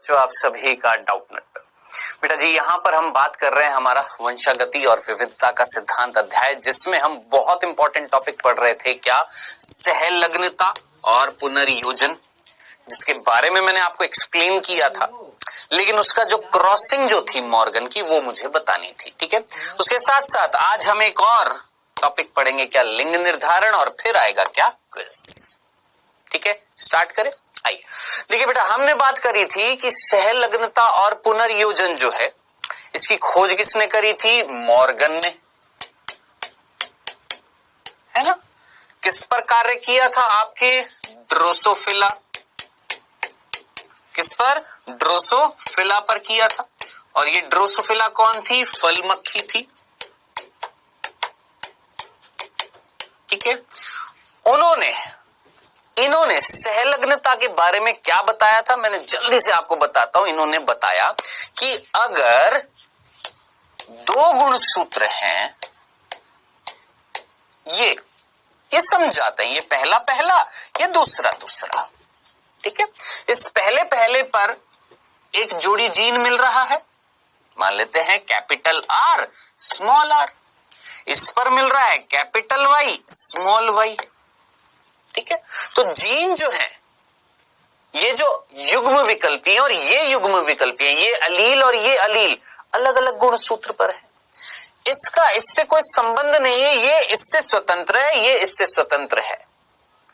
जो आप सभी का डाउट नट। बेटा जी यहाँ पर हम बात कर रहे हैं हमारा वंशागति और विविधता का सिद्धांत अध्याय, जिसमें हम बहुत इंपॉर्टेंट टॉपिक पढ़ रहे थे। क्या? सहलग्नता और पुनर्योजन, जिसके बारे में मैंने आपको एक्सप्लेन किया था, लेकिन उसका जो क्रॉसिंग जो थी मॉर्गन की वो मुझे बतानी थी। ठीक है, उसके साथ साथ आज हम एक और टॉपिक पढ़ेंगे, क्या? लिंग निर्धारण, और फिर आएगा क्या? क्विज। ठीक है, स्टार्ट करें। आइए देखिए बेटा, हमने बात करी थी कि सहलग्नता और पुनर्योजन जो है, इसकी खोज किसने करी थी? मॉर्गन ने, है ना। किस पर कार्य किया था? आपके ड्रोसोफिला। किस पर? ड्रोसोफिला पर किया था। और ये ड्रोसोफिला कौन थी? फल मक्खी थी। ठीक है, इन्होंने सहलग्नता के बारे में क्या बताया था? मैंने जल्दी से आपको बताता हूं। इन्होंने बताया कि अगर दो गुणसूत्र हैं, ये समझाते हैं, ये पहला पहला, ये दूसरा दूसरा। ठीक है, इस पहले पहले पर एक जोड़ी जीन मिल रहा है, मान लेते हैं कैपिटल आर स्मॉल आर। इस पर मिल रहा है कैपिटल वाई स्मॉल वाई। ठीक है, तो जीन जो है, ये जो युग्म विकल्पी और ये युग्म विकल्पी है, ये अलील और ये अलील अलग अलग गुणसूत्र पर है। इससे कोई संबंध नहीं है, ये इससे स्वतंत्र है, ये इससे स्वतंत्र है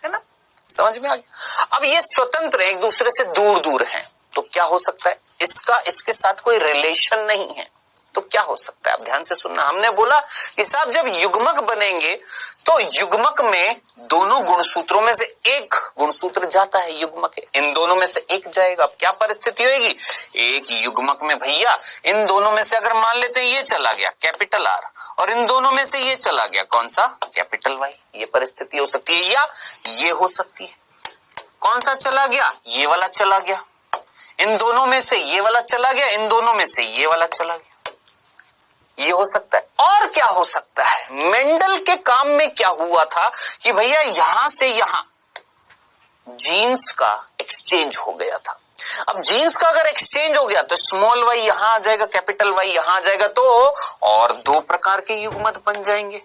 ना। समझ में आ गया? अब ये स्वतंत्र एक दूसरे से दूर दूर हैं, तो क्या हो सकता है? इसका इसके साथ कोई रिलेशन नहीं है, तो क्या हो सकता है? आप ध्यान से सुनना। हमने बोला कि साहब जब युग्मक बनेंगे तो युग्मक में दोनों गुणसूत्रों में से एक गुणसूत्र जाता है, युग्मक है, इन दोनों में से एक जाएगा। अब क्या परिस्थिति होगी? एक युग्मक में भैया इन दोनों में से अगर मान लेते हैं ये चला गया कैपिटल आर, और इन दोनों में से ये चला गया कौन सा? Capital Y. ये परिस्थिति हो सकती है, या ये हो सकती है। कौन सा चला गया? ये वाला चला गया। इन दोनों में से ये वाला चला गया, इन दोनों में से ये वाला चला गया। ये हो सकता है। और क्या हो सकता है? मेंडल के काम में क्या हुआ था कि भैया यहां से यहां जीन्स का एक्सचेंज हो गया था। अब जीन्स का अगर एक्सचेंज हो गया तो स्मॉल वाई यहां आ जाएगा, कैपिटल वाई यहां आ जाएगा, तो और दो प्रकार के युग्मक बन जाएंगे।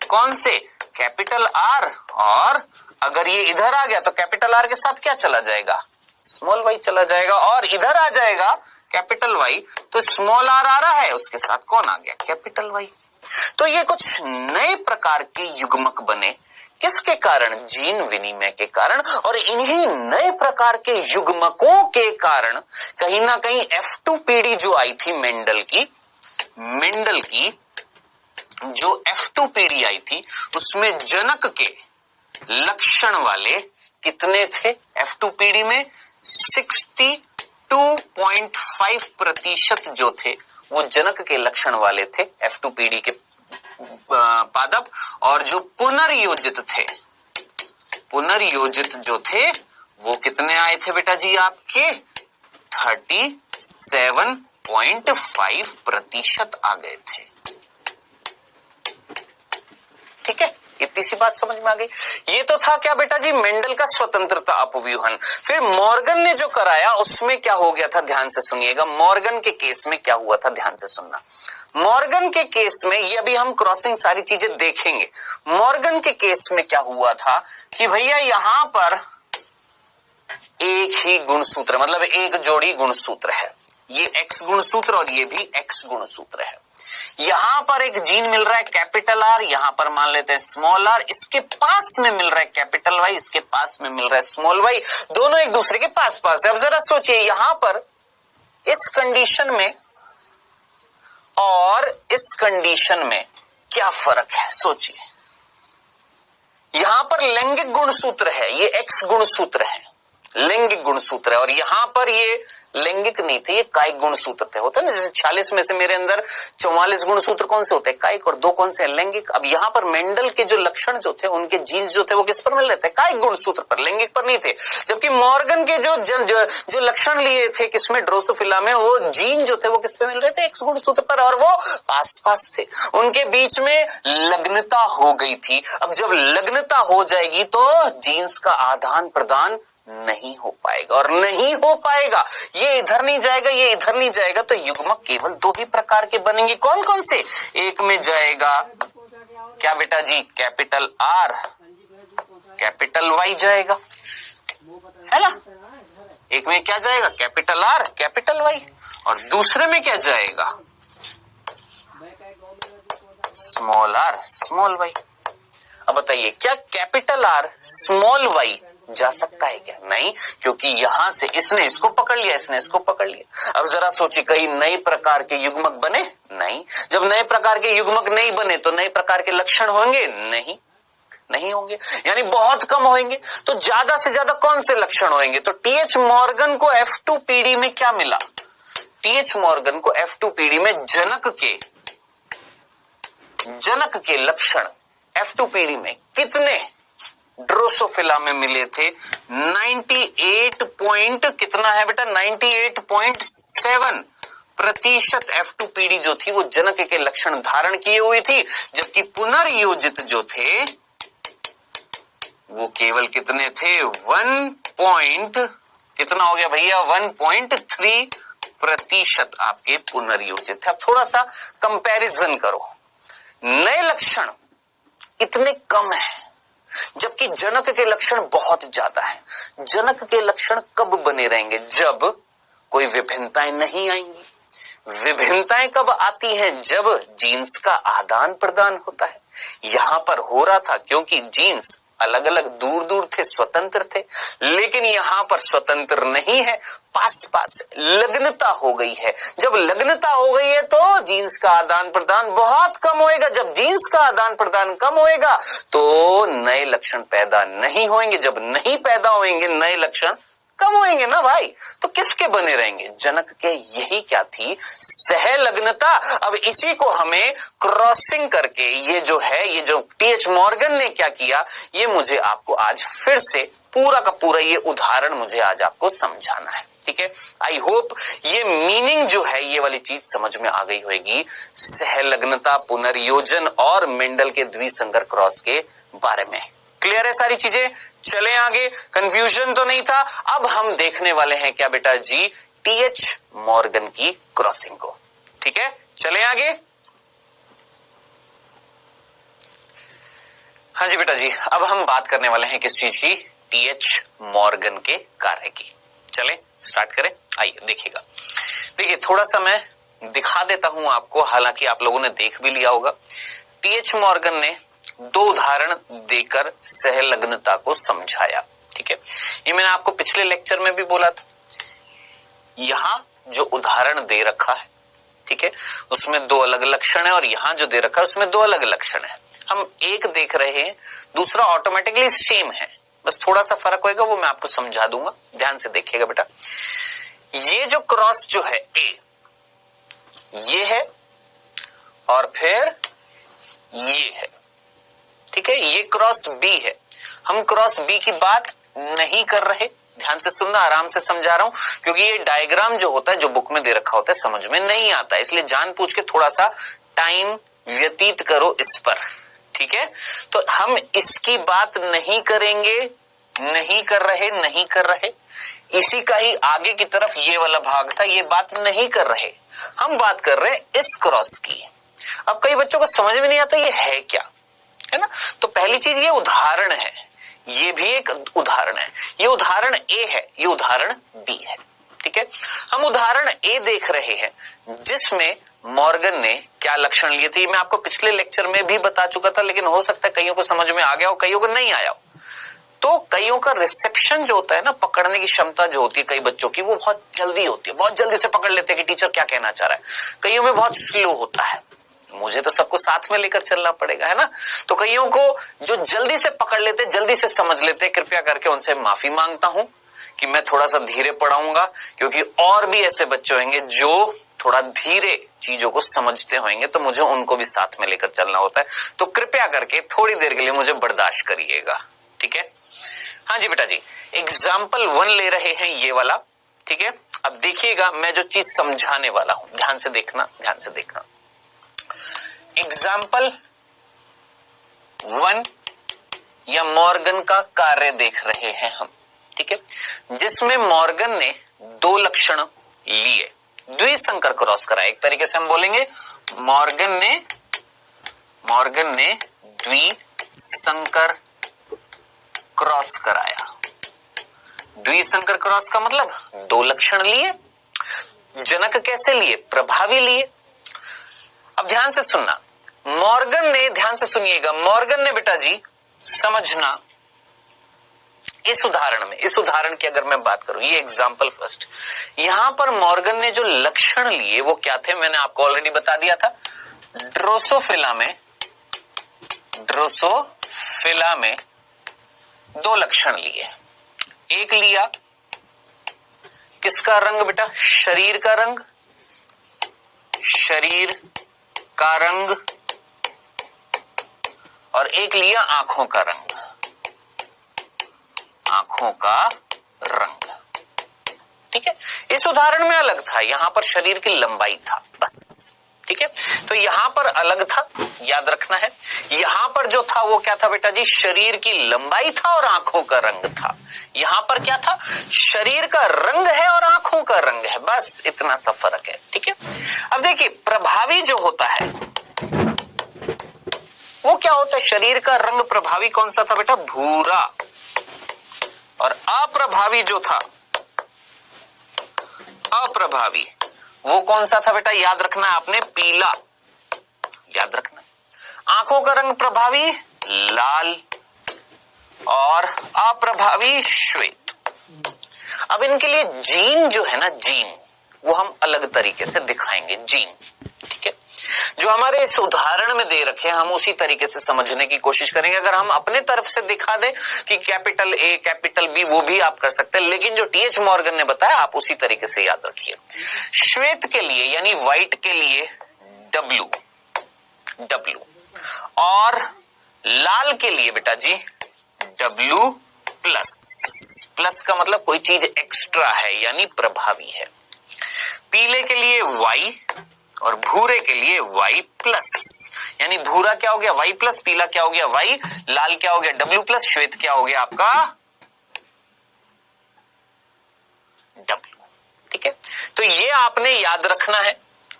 कौन से? कैपिटल आर, और अगर ये इधर आ गया तो कैपिटल आर के साथ क्या चला जाएगा? स्मॉल वाई चला जाएगा। और इधर आ जाएगा कैपिटल वाई, तो स्मॉल आर आ रहा है, उसके साथ कौन आ गया? Capital Y. तो ये कुछ नए प्रकार के युग्मक बने, किसके कारण? जीन विनिमय के कारण। और इन्हीं नए प्रकार के युग्मकों के कारण कहीं ना कहीं F2 पीढ़ी जो आई थी मेंडल की जो F2 पीढ़ी आई थी, उसमें जनक के लक्षण वाले कितने थे? F2 पीढ़ी में 62.5% जो थे वो जनक के लक्षण वाले थे, F2 पीढ़ी के पादप। और जो पुनर्योजित जो थे वो कितने आए थे बेटा जी? आपके 37.5% आ गए थे। ठीक है, इतनी सी बात समझ में आ गई। ये तो था क्या बेटा जी? मेंडल का स्वतंत्रता अपव्यूहन। फिर मॉर्गन ने जो कराया उसमें क्या हो गया था? ध्यान से सुनिएगा। मॉर्गन के केस में क्या हुआ था? ध्यान से सुनना। मॉर्गन के केस में, ये अभी हम क्रॉसिंग सारी चीजें देखेंगे। मॉर्गन के केस में क्या हुआ था कि भैया यहां पर एक ही गुणसूत्र, मतलब एक जोड़ी गुणसूत्र है, ये एक्स गुणसूत्र और ये भी एक्स गुणसूत्र है। यहां पर एक जीन मिल रहा है कैपिटल आर, यहां पर मान लेते हैं स्मॉल आर, इसके पास में मिल रहा है कैपिटल वाई, इसके पास में मिल रहा है स्मॉल वाई, दोनों एक दूसरे के पास पास है। अब जरा सोचिए, यहां पर इस कंडीशन में और इस कंडीशन में क्या फर्क है? सोचिए, यहां पर लैंगिक गुणसूत्र है, ये एक्स गुणसूत्र है, लैंगिक गुणसूत्र है, और यहां पर ये लैंगिक नहीं थे, ये कायिक गुणसूत्र थे। होता है ना, जैसे 46 में से मेरे अंदर 44 गुणसूत्र कौन से होते हैं? कायिक, और 2 कौन से हैं? लैंगिक। अब यहाँ पर मेंडल के जो लक्षण जो थे, उनके जीन्स जो थे वो किस पर मिल रहे थे? कायिक गुणसूत्र पर, लैंगिक पर नहीं थे। जबकि मॉर्गन के जो लक्षण लिए थे किसमें? ड्रोसोफिला में, वो जीन जो थे वो किस पे मिल रहे थे? एक्स गुणसूत्र पर, और वो पास पास थे। उनके बीच में लग्नता हो गई थी। अब जब लग्नता हो जाएगी तो जीन्स का आदान प्रदान नहीं हो पाएगा, और नहीं हो पाएगा। ये ये इधर नहीं जाएगा, ये इधर नहीं जाएगा, तो युग्मक केवल दो ही प्रकार के बनेंगे। कौन कौन से? एक में जाएगा क्या बेटा जी, कैपिटल आर, कैपिटल वाई जाएगा, है ना। एक में क्या जाएगा, कैपिटल आर कैपिटल वाई, और दूसरे में क्या जाएगा, स्मॉल आर स्मॉल वाई। अब बताइए क्या कैपिटल आर स्मॉल वाई जा सकता है क्या? नहीं, क्योंकि यहां से इसने इसको पकड़ लिया, इसने इसको पकड़ लिया। अब जरा सोचिए, कई नए प्रकार के युग्मक बने? नहीं। जब नए प्रकार के युग्मक नहीं बने तो नए प्रकार के लक्षण होंगे? नहीं होंगे, यानी बहुत कम होंगे। तो ज्यादा से ज्यादा कौन से लक्षण होंगे? तो टीएच मॉर्गन को F2PD में क्या मिला? टीएच मॉर्गन को F2PD में जनक के लक्षण F2PD में कितने ड्रोसोफिला में मिले थे? 98 पॉइंट कितना है बेटा, 98.7% F2PD जो थी वो जनक के लक्षण धारण किए हुई थी, जबकि पुनर्योजित जो थे वो केवल कितने थे, 1 कितना हो गया भैया, 1.3% आपके पुनर्योजित थे। अब थोड़ा सा कंपैरिजन करो, नए लक्षण इतने कम है जबकि जनक के लक्षण बहुत ज्यादा है। जनक के लक्षण कब बने रहेंगे? जब कोई विभिन्नताएं नहीं आएंगी। विभिन्नताएं कब आती हैं? जब जीन्स का आदान प्रदान होता है। यहां पर हो रहा था क्योंकि जीन्स अलग अलग दूर दूर थे, स्वतंत्र थे, लेकिन यहां पर स्वतंत्र नहीं है, पास लग्नता हो गई है। जब लग्नता हो गई है तो जीन्स का आदान प्रदान बहुत कम होएगा। जब जीन्स का आदान प्रदान कम होएगा तो नए लक्षण पैदा नहीं होंगे। जब नहीं पैदा होंगे नए लक्षण कम होंगे ना भाई, तो किसके बने रहेंगे? जनक के। यही क्या थी, सहलग्नता। अब इसी को हमें क्रॉसिंग करके ये जो टीएच मॉर्गन ने क्या किया, ये मुझे आपको आज फिर से पूरा का पूरा ये उदाहरण मुझे आज आपको समझाना है। ठीक है, आई होप ये मीनिंग जो है ये वाली चीज समझ में आ गई होगी, सहलग्नता, पुनर्योजन और मेंडल के द्विसंकर क्रॉस के बारे में। क्लियर है सारी चीजें? चले आगे, कंफ्यूजन तो नहीं था। अब हम देखने वाले हैं क्या बेटा जी, टीएच मॉर्गन की क्रॉसिंग को। ठीक है, चले आगे। हाँ जी बेटा जी, अब हम बात करने वाले हैं किस चीज की, टीएच मॉर्गन के कार्य की। चले स्टार्ट करें, आइए देखिएगा। देखिए थोड़ा सा मैं दिखा देता हूं आपको, हालांकि आप लोगों ने देख भी लिया होगा। टीएच मॉर्गन ने दो उदाहरण देकर सहलग्नता को समझाया। ठीक है, ये मैंने आपको पिछले लेक्चर में भी बोला था। यहां जो उदाहरण दे रखा है, ठीक है, उसमें दो अलग लक्षण है, और यहां जो दे रखा है उसमें दो अलग लक्षण है। हम एक देख रहे हैं, दूसरा ऑटोमेटिकली सेम है, बस थोड़ा सा फर्क होगा, वो मैं आपको समझा दूंगा। ध्यान से देखिएगा बेटा। ये जो क्रॉस जो है ए, ये है, और फिर ये है। ठीक है, ये क्रॉस बी है। हम क्रॉस बी की बात नहीं कर रहे, ध्यान से सुनना, आराम से समझा रहा हूं, क्योंकि ये डायग्राम जो होता है, जो बुक में दे रखा होता है, समझ में नहीं आता, इसलिए जानबूझ के थोड़ा सा टाइम व्यतीत करो इस पर। ठीक है, तो हम इसकी बात नहीं करेंगे, नहीं कर रहे। इसी का ही आगे की तरफ ये वाला भाग था, ये बात नहीं कर रहे, हम बात कर रहे हैं इस क्रॉस की। अब कई बच्चों को समझ में नहीं आता ये है क्या, है ना। तो पहली चीज ये उदाहरण है, ये भी एक उदाहरण है। ये उदाहरण ए है, ये उदाहरण बी है। ठीक है, हम उदाहरण ए देख रहे हैं जिसमें मॉर्गन ने क्या लक्षण लिए थे, मैं आपको पिछले लेक्चर में भी बता चुका था, लेकिन हो सकता है कईयों को समझ में आ गया हो, कईयों को नहीं आया हो। तो कईयों का रिसेप्शन जो होता है ना, पकड़ने की क्षमता जो होती है कई बच्चों की, वो बहुत जल्दी होती है, बहुत जल्दी से पकड़ लेते हैं कि टीचर क्या कहना चाह रहा है। कईयों में बहुत स्लो होता है, मुझे तो सबको साथ में लेकर चलना पड़ेगा, है ना। तो कईयों को जो जल्दी से पकड़ लेते, जल्दी से समझ लेते, कृपया करके उनसे माफी मांगता हूं कि मैं थोड़ा सा धीरे पढ़ाऊंगा, क्योंकि और भी ऐसे बच्चे होंगे जो थोड़ा धीरे चीजों को समझते होंगे, तो मुझे उनको भी साथ में लेकर चलना होता है। तो कृपया करके थोड़ी देर के लिए मुझे बर्दाश्त करिएगा। ठीक है, हाँ जी बेटा जी, एग्जाम्पल 1 ले रहे हैं ये वाला। ठीक है, अब देखिएगा मैं जो चीज समझाने वाला हूं, ध्यान से देखना, ध्यान से देखना। एग्जाम्पल 1 या मॉर्गन का कार्य देख रहे हैं हम। ठीक है, जिसमें मॉर्गन ने दो लक्षण लिए, द्विसंकर क्रॉस कराया। एक तरीके से हम बोलेंगे मॉर्गन ने द्विसंकर क्रॉस कराया। द्विसंकर क्रॉस का मतलब दो लक्षण लिए। जनक कैसे लिए? प्रभावी लिए। अब ध्यान से सुनना, मॉर्गन ने, ध्यान से सुनिएगा, मॉर्गन ने बेटा जी, समझना, इस उदाहरण की अगर मैं बात करूं, ये एग्जांपल फर्स्ट, यहां पर मॉर्गन ने जो लक्षण लिए वो क्या थे? मैंने आपको ऑलरेडी बता दिया था। ड्रोसोफिला में दो लक्षण लिए। एक लिया किसका रंग बेटा? शरीर का रंग, और एक लिया आंखों का रंग। ठीक है, इस उदाहरण में अलग था, यहां पर शरीर की लंबाई था बस। ठीक है, तो यहां पर अलग था, याद रखना है। यहां पर जो था वो क्या था बेटा जी? शरीर की लंबाई था और आंखों का रंग था। यहां पर क्या था? शरीर का रंग है और आंखों का रंग है, बस इतना सा फर्क है। ठीक है, अब देखिए, प्रभावी जो होता है वो क्या होता है? शरीर का रंग प्रभावी कौन सा था बेटा? भूरा। और अप्रभावी जो था, अप्रभावी वो कौन सा था बेटा? याद रखना आपने, पीला। याद रखना। आंखों का रंग प्रभावी लाल और अप्रभावी श्वेत। अब इनके लिए जीन जो है ना, जीन, वो हम अलग तरीके से दिखाएंगे। जीन, ठीक है, जो हमारे इस उदाहरण में दे रखे हैं हम उसी तरीके से समझने की कोशिश करेंगे। अगर हम अपने तरफ से दिखा दें कि कैपिटल ए कैपिटल बी, वो भी आप कर सकते हैं, लेकिन जो टीएच मॉर्गन ने बताया आप उसी तरीके से याद रखिए। श्वेत के लिए यानी व्हाइट के लिए डब्ल्यू, और लाल के लिए बेटा जी डब्ल्यू प्लस का मतलब कोई चीज एक्स्ट्रा है यानी प्रभावी है। पीले के लिए वाई और भूरे के लिए वाई प्लस, यानी भूरा क्या हो गया? वाई प्लस, पीला क्या हो गया? वाई, लाल क्या हो गया? डब्ल्यू प्लस, श्वेत क्या हो गया आपका? डब्ल्यू। ठीक है, तो ये आपने याद रखना है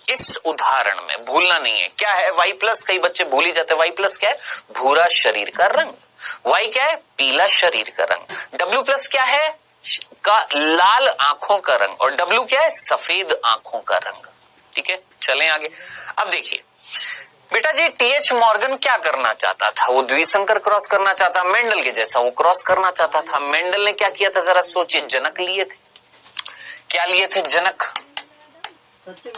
इस उदाहरण में, भूलना नहीं है। क्या है वाई प्लस? कई बच्चे भूल ही जाते हैं। वाई प्लस क्या है? भूरा शरीर का रंग। वाई क्या है? पीला शरीर का रंग। डब्ल्यू प्लस क्या है? का लाल आंखों का रंग। और डब्ल्यू क्या है? सफेद आंखों का रंग। ठीक है, चलें आगे। अब देखिए बेटा जी, टीएच मॉर्गन क्या करना चाहता था? वो द्विसंकर क्रॉस करना चाहता, मेंडल के जैसा वो क्रॉस करना चाहता था। मेंडल ने क्या किया था? जरा सोचिए, जनक लिए थे। क्या लिए थे? जनक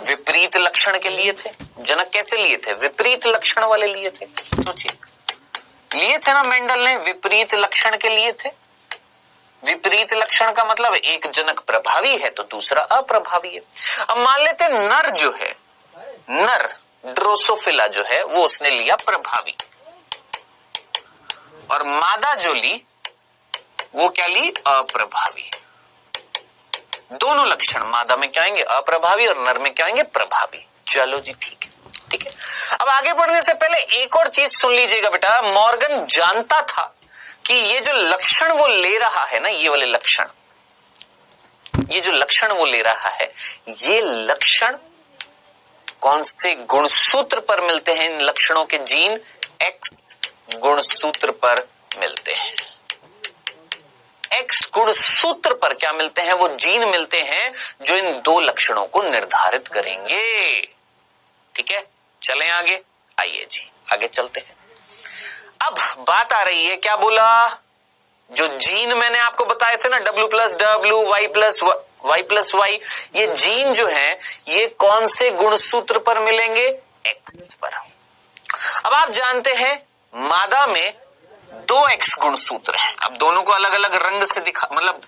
विपरीत लक्षण के लिए थे। जनक कैसे लिए थे? विपरीत लक्षण वाले लिए थे। सोचिए, लिए थे ना मेंडल ने, विपरीत लक्षण के लिए थे। विपरीत लक्षण का मतलब एक जनक प्रभावी है तो दूसरा अप्रभावी है। अब मान लेते नर जो है, नर ड्रोसोफिला जो है वो उसने लिया प्रभावी, और मादा जो ली वो क्या ली? अप्रभावी। दोनों लक्षण मादा में क्या आएंगे? अप्रभावी, और नर में क्या आएंगे? प्रभावी। चलो जी, ठीक है, ठीक है। अब आगे बढ़ने से पहले एक और चीज सुन लीजिएगा बेटा, मॉर्गन जानता था कि ये जो लक्षण वो ले रहा है ना, ये वाले लक्षण, ये जो लक्षण वो ले रहा है, ये लक्षण कौन से गुणसूत्र पर मिलते हैं? इन लक्षणों के जीन एक्स गुणसूत्र पर मिलते हैं। एक्स गुणसूत्र पर क्या मिलते हैं? वो जीन मिलते हैं जो इन दो लक्षणों को निर्धारित करेंगे। ठीक है, चलें आगे। आइए जी, आगे चलते हैं। अब बात आ रही है, क्या बोला? जो जीन मैंने आपको बताए थे ना, W plus W, Y plus Y, ये जीन जो है ये कौन से गुणसूत्र पर मिलेंगे? एक्स पर। अब आप जानते हैं मादा में दो एक्स गुणसूत्र हैं। अब दोनों को अलग अलग रंग से दिखा, मतलब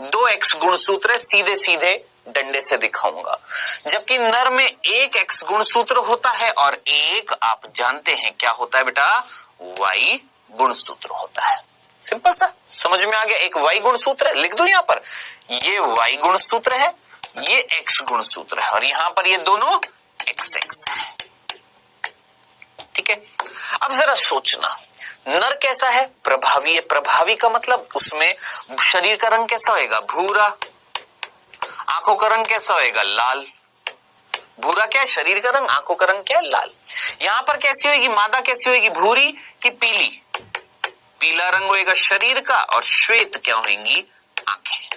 दो एक्स गुणसूत्र है, सीधे सीधे डंडे से दिखाऊंगा। जबकि नर में एक एक्स गुणसूत्र होता है और एक आप जानते हैं क्या होता है बेटा? वाई गुणसूत्र होता है। सिंपल सा, समझ में आ गया? एक वाई गुणसूत्र है, लिख दो यहां पर, ये वाई गुणसूत्र है, ये एक्स गुणसूत्र है, और यहां पर ये दोनों एक्स एक्स है। ठीक है, अब जरा सोचना, नर कैसा है? प्रभावी है। प्रभावी का मतलब उसमें शरीर का रंग कैसा होएगा? भूरा। आंखों का रंग कैसा होएगा? लाल। भूरा क्या है? शरीर का रंग। आंखों का रंग क्या है? लाल। यहां पर कैसी होगी मादा? कैसी होगी? भूरी कि पीली? पीला रंग होएगा शरीर का, और श्वेत क्या होंगी? आंखें,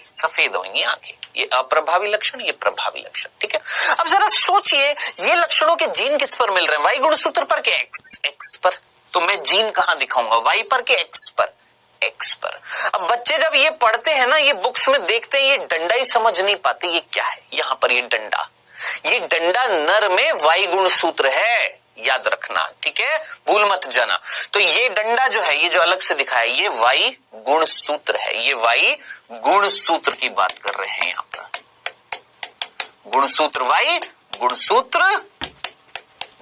सफेद होंगी आंखें। ये अप्रभावी लक्षण, ये प्रभावी लक्षण। ठीक है, अब जरा सोचिए ये लक्षणों के जीन किस पर मिल रहे हैं? वाई गुणसूत्र पर के एक्स पर? तो मैं जीन कहां दिखाऊंगा? वाई पर के एक्स पर? एक्स पर। अब बच्चे जब ये पढ़ते हैं ना, ये बुक्स में देखते हैं, ये डंडा ही समझ नहीं पाते ये क्या है। यहां पर ये डंडा नर में वाई गुणसूत्र है, याद रखना। ठीक है, भूल मत जाना। तो ये डंडा जो है, ये जो अलग से दिखाया, ये वाई गुणसूत्र है। ये वाई गुणसूत्र की बात कर रहे हैं यहां पर। गुणसूत्र वाई,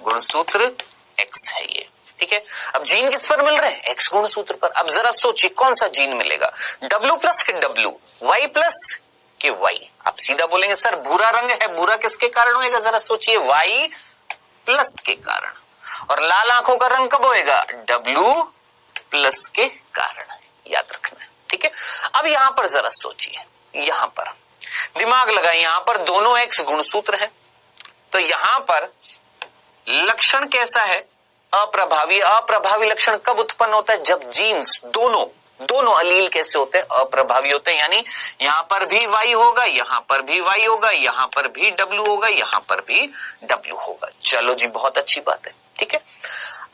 गुणसूत्र एक्स है ये। ठीक है, अब जीन किस पर मिल रहे हैं? एक्स गुणसूत्र पर। अब जरा सोचिए कौन सा जीन मिलेगा? डब्ल्यू प्लस के डब्ल्यू, वाई प्लस के वाई। आप सीधा बोलेंगे सर भूरा रंग है, भूरा किसके कारण होएगा? जरा सोचिए, वाई प्लस के कारण। और लाल आंखों का रंग कब होएगा? डब्ल्यू प्लस के कारण। याद रखना। ठीक है, अब यहां पर जरा सोचिए, यहां पर दिमाग लगाए, यहां पर दोनों एक्स गुणसूत्र हैं, तो यहां पर लक्षण कैसा है? अप्रभावी। अप्रभावी लक्षण कब उत्पन्न होता है? जब जीन्स दोनों अलील कैसे होते हैं? अप्रभावी होते हैं। यानी यहां पर भी वाई होगा, यहां पर भी वाई होगा, यहां पर भी डब्ल्यू होगा, यहां पर भी डब्ल्यू होगा। चलो जी, बहुत अच्छी बात है। ठीक है,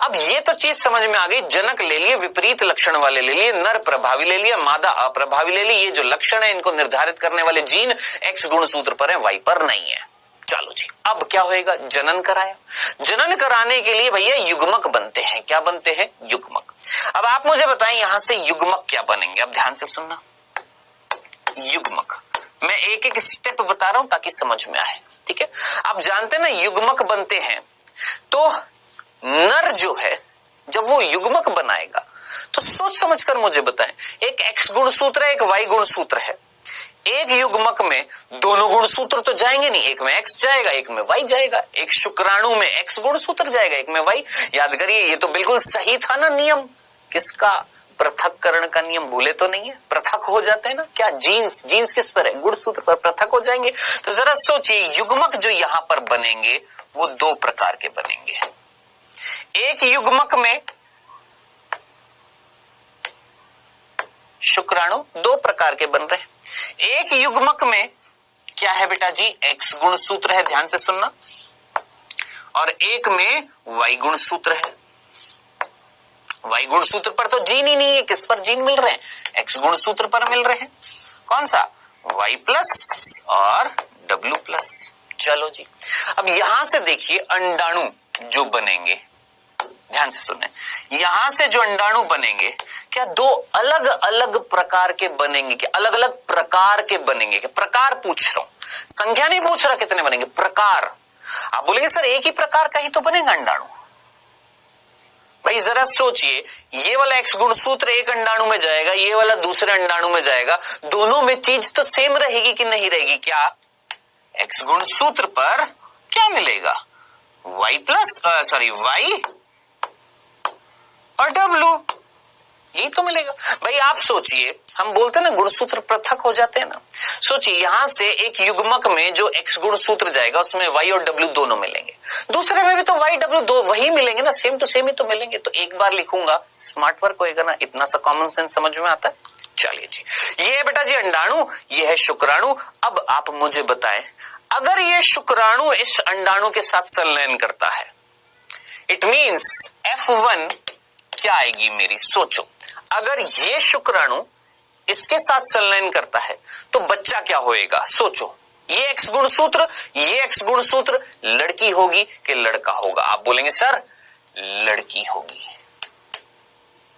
अब ये तो चीज समझ में आ गई। जनक ले लिए, विपरीत लक्षण वाले ले लिए, नर प्रभावी ले लिया, मादा अप्रभावी ले ली। ये जो लक्षण है इनको निर्धारित करने वाले जीन एक्स गुणसूत्र पर है, वाई पर नहीं है। चलो जी, अब क्या होएगा? जनन कराया। जनन कराने के लिए भैया युग्मक बनते हैं। क्या बनते हैं? युग्मक। अब आप मुझे बताएं यहां से युग्मक क्या बनेंगे? अब ध्यान से सुनना, युग्मक मैं एक एक स्टेप बता रहा हूं ताकि समझ में आए। ठीक है, आप जानते हैं ना युग्मक बनते हैं तो नर जो है जब वो युग्मक बनाएगा तो सोच समझ कर मुझे बताएं, एक एक्स गुणसूत्र है, एक वाई गुणसूत्र है। एक युग्मक में दोनों गुणसूत्र तो जाएंगे नहीं, एक में एक्स जाएगा, एक में वाई जाएगा। एक शुक्राणु में एक्स गुणसूत्र जाएगा, एक में वाई। याद करिए, ये तो बिल्कुल सही था ना नियम। किसका? पृथक्करण का नियम। भूले तो नहीं है? पृथक हो जाते हैं ना। क्या जीन्स किस पर है? गुणसूत्र पर। पृथक हो जाएंगे। तो जरा सोचिए, युग्मक जो यहां पर बनेंगे वो दो प्रकार के बनेंगे। एक युग्मक में शुक्राणु दो प्रकार के बन रहे हैं। एक युग्मक में क्या है बेटा जी? एक्स गुणसूत्र है, ध्यान से सुनना। और एक में वाई गुणसूत्र है। वाई गुणसूत्र पर तो जीन ही नहीं है। किस पर जीन मिल रहे हैं? एक्स गुणसूत्र पर मिल रहे हैं। कौन सा? वाई प्लस और डब्ल्यू प्लस। चलो जी, अब यहां से देखिए अंडाणु जो बनेंगे, ध्यान से सुने, यहां से जो अंडाणु बनेंगे क्या दो अलग अलग प्रकार के बनेंगे? क्या अलग अलग प्रकार के बनेंगे? क्या प्रकार पूछ रहा हूं, संख्या नहीं पूछ रहा कितने बनेंगे, प्रकार। आप बोलेंगे सर एक ही प्रकार का ही तो बनेगा अंडाणु। भाई जरा सोचिए, ये वाला एक्स गुणसूत्र एक अंडाणु में जाएगा, ये वाला दूसरे अंडाणु में जाएगा, दोनों में चीज तो सेम रहेगी कि नहीं रहेगी? क्या एक्स गुणसूत्र पर क्या मिलेगा? वाई प्लस वाई और डब्ल्यू, यही तो मिलेगा। भाई आप सोचिए, हम बोलते हैं ना गुणसूत्र पृथक हो जाते हैं ना। सोचिए यहां से एक युग्मक में जो एक्स गुणसूत्र जाएगा उसमें वाई और डब्ल्यू दोनों मिलेंगे, दूसरे में भी तो वाई डब्ल्यू दो वही मिलेंगे ना, सेम टू सेम ही तो मिलेंगे। तो एक बार लिखूंगा, स्मार्ट वर्क होएगा ना, इतना सा कॉमन सेंस समझ में आता है। चलिए जी, ये है बेटा जी अंडाणु, ये है शुक्राणु। अब आप मुझे बताएं, अगर ये शुक्राणु इस अंडाणु के साथ संलयन करता है, इट मीन्स F1 क्या आएगी मेरी? सोचो, अगर ये शुक्राणु इसके साथ संलयन करता है तो बच्चा क्या होएगा? सोचो, ये एक्स गुणसूत्र लड़की होगी कि लड़का होगा? आप बोलेंगे सर लड़की होगी।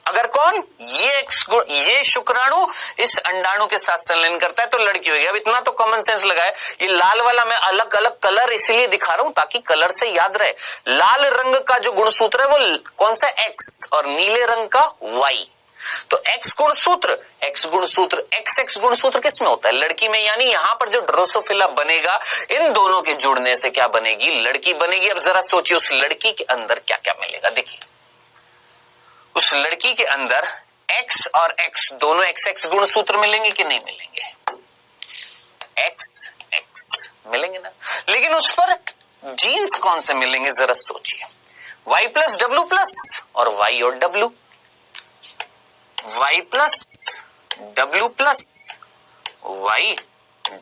अगर कौन? ये शुक्राणु इस अंडाणु के साथ संलयन करता है तो लड़की होगी। अब इतना तो कॉमन सेंस लगाए। ये लाल वाला मैं अलग अलग कलर इसलिए दिखा रहा हूं ताकि कलर से याद रहे। लाल रंग का जो गुणसूत्र है वो कौन सा? एक्स, और नीले रंग का वाई। तो एक्स गुणसूत्र किसमें होता है? लड़की में। यानी यहां पर जो ड्रोसोफिला बनेगा इन दोनों के जुड़ने से क्या बनेगी? लड़की बनेगी। अब जरा सोचिए उस लड़की के अंदर क्या क्या मिलेगा। देखिए उस लड़की के अंदर एक्स और एक्स दोनों एक्स गुणसूत्र मिलेंगे कि नहीं मिलेंगे? एक्स मिलेंगे ना, लेकिन उस पर जीन्स कौन से मिलेंगे जरा सोचिए। y प्लस डब्ल्यू प्लस और y और w, y plus W plus y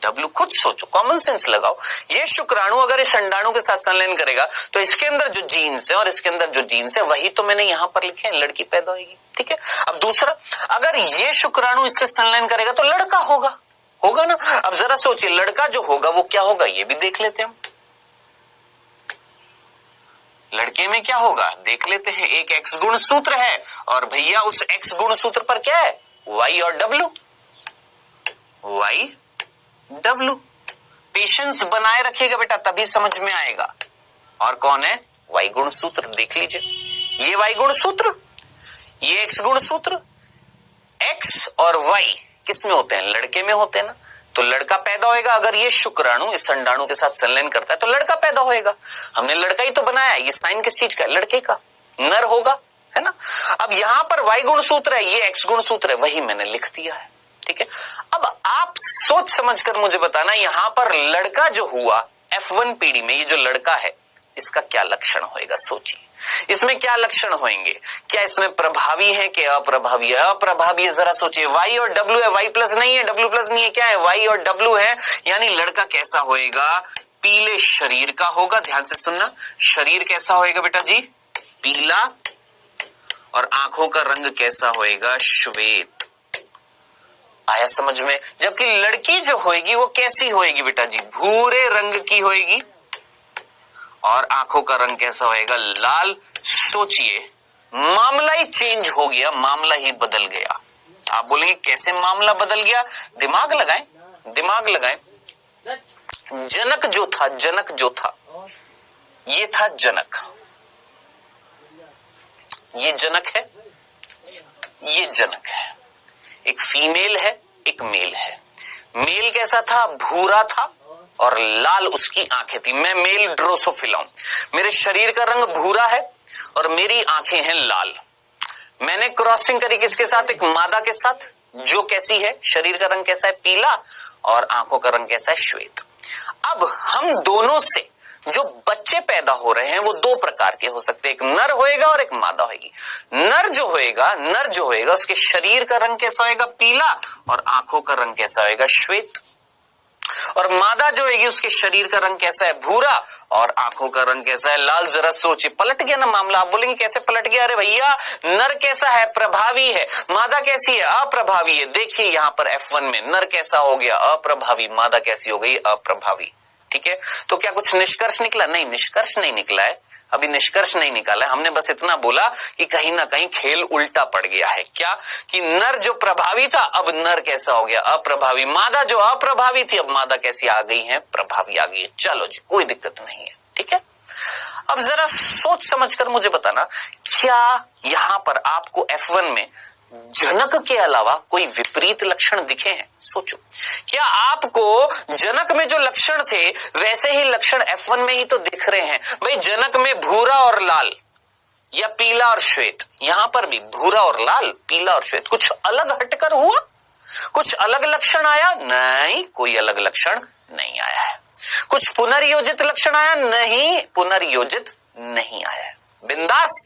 W. खुद सोचो, कॉमन सेंस लगाओ। ये शुक्राणु अगर इस अंडाणु के साथ संलयन करेगा तो इसके अंदर जो जीन्स है और इसके अंदर जो जीन्स है वही तो मैंने यहां पर लिखे हैं, लड़की पैदा होगी। ठीक है, अब दूसरा, अगर ये शुक्राणु इससे संलयन करेगा तो लड़का होगा ना। अब जरा सोचिए, लड़का जो होगा वो क्या होगा, ये भी देख लेते हैं हम। लड़के में क्या होगा देख लेते हैं। एक एक्स गुण सूत्र है और भैया उस एक्स गुण सूत्र पर क्या है, y और w, y w। पेशेंस बनाए रखिएगा बेटा, तभी समझ में आएगा। और कौन है, y गुण सूत्र। देख लीजिए, ये y गुण सूत्र, ये x गुण सूत्र। x और y किस में होते हैं, लड़के में होते हैं ना, तो लड़का पैदा होएगा। अगर ये शुक्राणु इस अंडाणु के साथ संलयन करता है तो लड़का पैदा होएगा। हमने लड़का ही तो बनाया, ये साइन किस चीज का है, लड़के का, नर होगा, है ना। अब यहां पर y गुण सूत्र है, ये x गुण सूत्र है, वही मैंने लिख दिया है। ठीक है, अब आप सोच समझकर मुझे बताना, यहां पर लड़का जो हुआ F1 पीढ़ी में, ये जो लड़का है इसका क्या लक्षण होएगा, सोचिए। इसमें क्या लक्षण होंगे, क्या इसमें प्रभावी है कि अप्रभावी है? अप्रभावी है, जरा सोचिए। y और w है, y प्लस नहीं है, w प्लस नहीं है, क्या है, y और w है। यानी लड़का कैसा होएगा, पीले शरीर का होगा। ध्यान से सुनना, शरीर कैसा होएगा बेटा जी, पीला, और आंखों का रंग कैसा होएगा, श्वेत। आया समझ में। जबकि लड़की जो होएगी वो कैसी होएगी बेटा जी, भूरे रंग की होएगी, और आंखों का रंग कैसा होएगा, लाल। सोचिए, मामला ही चेंज हो गया, मामला ही बदल गया। आप बोलेंगे कैसे मामला बदल गया, दिमाग लगाएं, दिमाग लगाएं। जनक जो था, जनक जो था, ये था जनक, ये जनक है, ये जनक है। एक फीमेल है, एक मेल है। मेल कैसा था, भूरा था और लाल उसकी आंखें थी। मैं मेल ड्रोसोफिला हूं, मेरे शरीर का रंग भूरा है और मेरी आंखें हैं लाल। मैंने क्रॉसिंग करी किसके साथ, एक मादा के साथ, जो कैसी है, शरीर का रंग कैसा है, पीला, और आंखों का रंग कैसा है, श्वेत। अब हम दोनों से जो बच्चे पैदा हो रहे हैं वो दो प्रकार के हो सकते हैं, एक नर होएगा और एक मादा होएगी। नर जो होएगा उसके शरीर का रंग कैसा होएगा, पीला, और आंखों का रंग कैसा होएगा, श्वेत। और मादा जो होएगी उसके शरीर का रंग कैसा है, भूरा, और आंखों का रंग कैसा है, लाल। जरा सोचिए, पलट गया ना मामला। आप बोलेंगे कैसे पलट गया, अरे भैया नर कैसा है, प्रभावी है, मादा कैसी है, अप्रभावी है। देखिए यहां पर F1 में नर कैसा हो गया, अप्रभावी, मादा कैसी हो गई, अप्रभावी। ठीक है, तो क्या कुछ निष्कर्ष निकला, नहीं, निष्कर्ष नहीं निकला है, अभी निष्कर्ष नहीं निकाला है। हमने बस इतना बोला कि कहीं ना कहीं खेल उल्टा पड़ गया है। क्या, कि नर जो प्रभावी था अब नर कैसा हो गया, अप्रभावी। मादा जो अप्रभावी थी अब मादा कैसी आ गई है, प्रभावी आ गई है। चलो जी, कोई दिक्कत नहीं है। ठीक है, अब जरा सोच समझकर मुझे बताना, क्या यहां पर आपको F1 में जनक के अलावा कोई विपरीत लक्षण दिखे हैं? सोचो, क्या आपको जनक में जो लक्षण थे वैसे ही लक्षण F1 में ही तो दिख रहे हैं? भाई जनक में भूरा और लाल या पीला और श्वेत, यहां पर भी भूरा और लाल, पीला और श्वेत। कुछ अलग हटकर हुआ, कुछ अलग लक्षण आया? नहीं, कोई अलग लक्षण नहीं आया है। कुछ पुनर्योजित लक्षण आया? नहीं, पुनर्योजित नहीं आया है। बिंदास,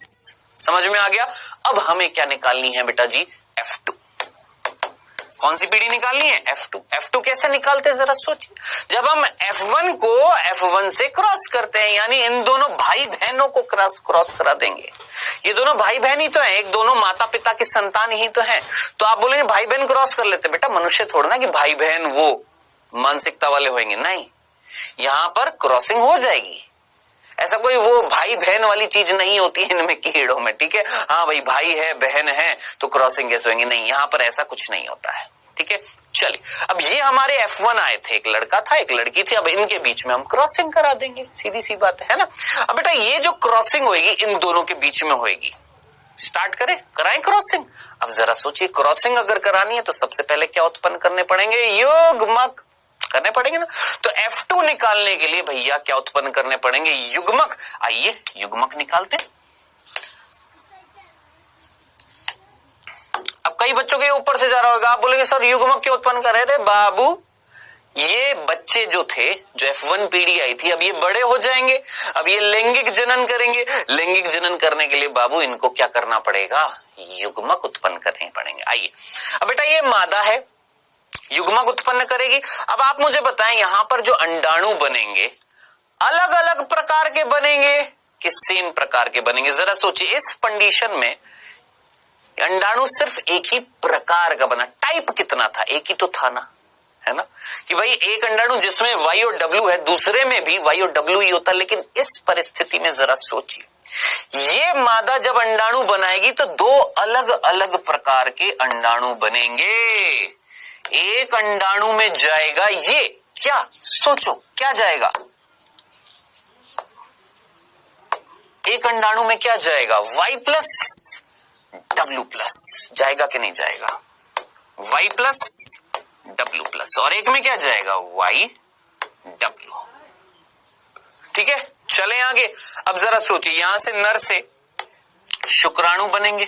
समझ में आ गया। अब हमें क्या निकालनी है बेटा जी, F2। कौन सी पीढ़ी निकालनी है, F2। F2 कैसे निकालते हैं जरा सोचिए। जब हम F1 को F1 से क्रॉस करते हैं, यानी इन दोनों भाई बहनों को क्रॉस करा देंगे। ये दोनों भाई बहन ही तो है, एक दोनों माता पिता की संतान ही तो है। तो आप बोलेंगे भाई बहन क्रॉस कर लेते, बेटा मनुष्य थोड़ा ना कि भाई बहन वो मानसिकता वाले होंगे, नहीं, यहां पर क्रॉसिंग हो जाएगी। ऐसा कोई वो भाई बहन वाली चीज नहीं होती है इनमें, कीड़ों में। ठीक है, हाँ भाई भाई है बहन है तो क्रॉसिंग कैसे होंगे, नहीं, यहाँ पर ऐसा कुछ नहीं होता है। ठीक है, चलिए, अब ये हमारे F1 आए थे, एक लड़का था एक लड़की थी, अब इनके बीच में हम क्रॉसिंग करा देंगे, सीधी सी बात है ना। अब बेटा ये जो क्रॉसिंग होगी इन दोनों के बीच में होगी। स्टार्ट करें, कराएं क्रॉसिंग। अब जरा सोचिए, क्रॉसिंग अगर करानी है तो सबसे पहले क्या उत्पन्न करने पड़ेंगे, युग्मक करने पड़ेंगे ना। तो F2 निकालने के लिए भैया क्या उत्पन्न करने पड़ेंगे, युग्मक। आइए युग्मक निकालते हैं। अब कई बच्चों के ऊपर से जा रहा होगा, आप बोलेंगे सर युग्मक क्यों उत्पन्न कर रहे? बाबू ये बच्चे जो थे, जो F1 पीढ़ी आई थी, अब ये बड़े हो जाएंगे, अब ये लैंगिक जनन करेंगे। लैंगिक जनन करने के लिए बाबू इनको क्या करना पड़ेगा? युग्मक उत्पन्न करने पड़ेंगे। आइए, अब बेटा ये मादा है, युग्मक उत्पन्न करेगी। अब आप मुझे बताएं, यहां पर जो अंडाणु बनेंगे अलग अलग प्रकार के बनेंगे कि सेम प्रकार के बनेंगे? जरा सोचिए, इस कंडीशन में अंडाणु सिर्फ एक ही प्रकार का बना, टाइप कितना था? एक ही तो था ना, है ना, कि भाई एक अंडाणु जिसमें Y और W है, दूसरे में भी Y और W ही होता। लेकिन इस परिस्थिति में जरा सोचिए, ये मादा जब अंडाणु बनाएगी तो दो अलग अलग प्रकार के अंडाणु बनेंगे। एक अंडाणु में जाएगा ये, क्या सोचो क्या जाएगा? एक अंडाणु में क्या जाएगा? Y प्लस W प्लस जाएगा कि नहीं जाएगा? Y plus W plus. और एक में क्या जाएगा? Y W। ठीक है, चले आगे। अब जरा सोचिए, यहां से नर से शुक्राणु बनेंगे।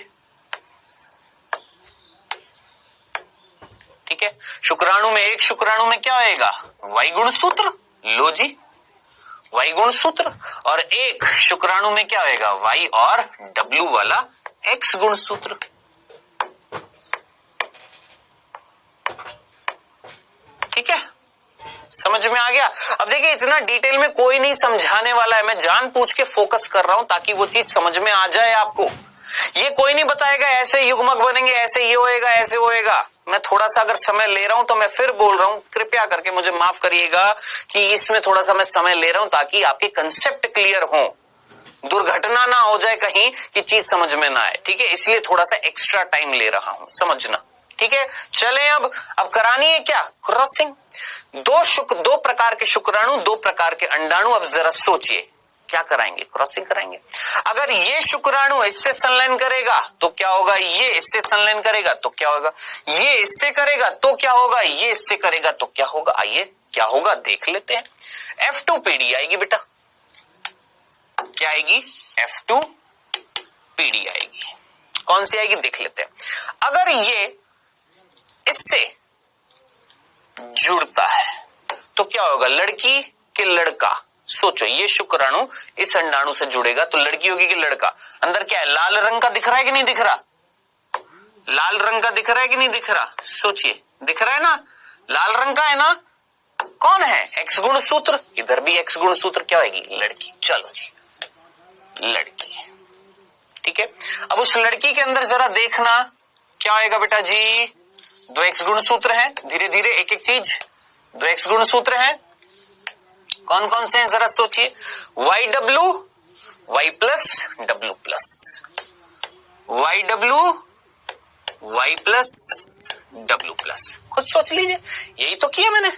ठीक है, शुक्राणु में, एक शुक्राणु में क्या होएगा? Y गुणसूत्र। लो जी, Y गुणसूत्र। और एक शुक्राणु में क्या होएगा? Y और W वाला X गुणसूत्र। ठीक है, समझ में आ गया? अब देखिए, इतना डिटेल में कोई नहीं समझाने वाला है, मैं जानबूझ के फोकस कर रहा हूं ताकि वो चीज समझ में आ जाए आपको। ये कोई नहीं बताएगा ऐसे युग्मक बनेंगे, ऐसे ये होएगा, ऐसे होएगा। मैं थोड़ा सा अगर समय ले रहा हूं तो मैं फिर बोल रहा हूं, कृपया करके मुझे माफ करिएगा कि इसमें थोड़ा सा मैं समय ले रहा हूं ताकि आपके कंसेप्ट क्लियर हो, दुर्घटना ना हो जाए कहीं कि चीज समझ में ना आए। ठीक है, इसलिए थोड़ा सा एक्स्ट्रा टाइम ले रहा हूं, समझना। ठीक है, चलें अब करानी है क्या? क्रॉसिंग। दो प्रकार के शुक्राणु, दो प्रकार के अंडाणु। अब जरा सोचिए क्या कराएंगे? क्रॉसिंग कराएंगे। अगर ये शुक्राणु इससे संलयन करेगा तो क्या होगा? ये इससे संलयन करेगा तो क्या होगा? ये इससे करेगा तो क्या होगा? ये इससे करेगा तो क्या होगा? आइए क्या होगा देख लेते हैं। F2 पीढ़ी आएगी बेटा। क्या आएगी? F2 पीढ़ी आएगी। कौन सी आएगी देख लेते हैं। अगर ये इससे जुड़ता है तो क्या होगा? लड़की के लड़का। सोचो, ये शुक्राणु इस अंडाणु से जुड़ेगा तो लड़की होगी कि लड़का? अंदर क्या है? लाल रंग का दिख रहा है कि नहीं दिख रहा? लाल रंग का दिख रहा है कि नहीं दिख रहा? सोचिए, दिख रहा है ना, लाल रंग का है ना। कौन है? X गुणसूत्र। इधर भी X गुणसूत्र। क्या होगी? लड़की। चलो जी, लड़की। ठीक है, अब उस लड़की के अंदर जरा देखना क्या आएगा बेटा जी? दो X गुणसूत्र हैं, धीरे धीरे एक एक चीज। दो X गुणसूत्र हैं, कौन कौन से हैं जरा सोचिए। YW, Y plus W plus, YW, Y plus W plus. खुद सोच लीजिए, यही तो किया मैंने।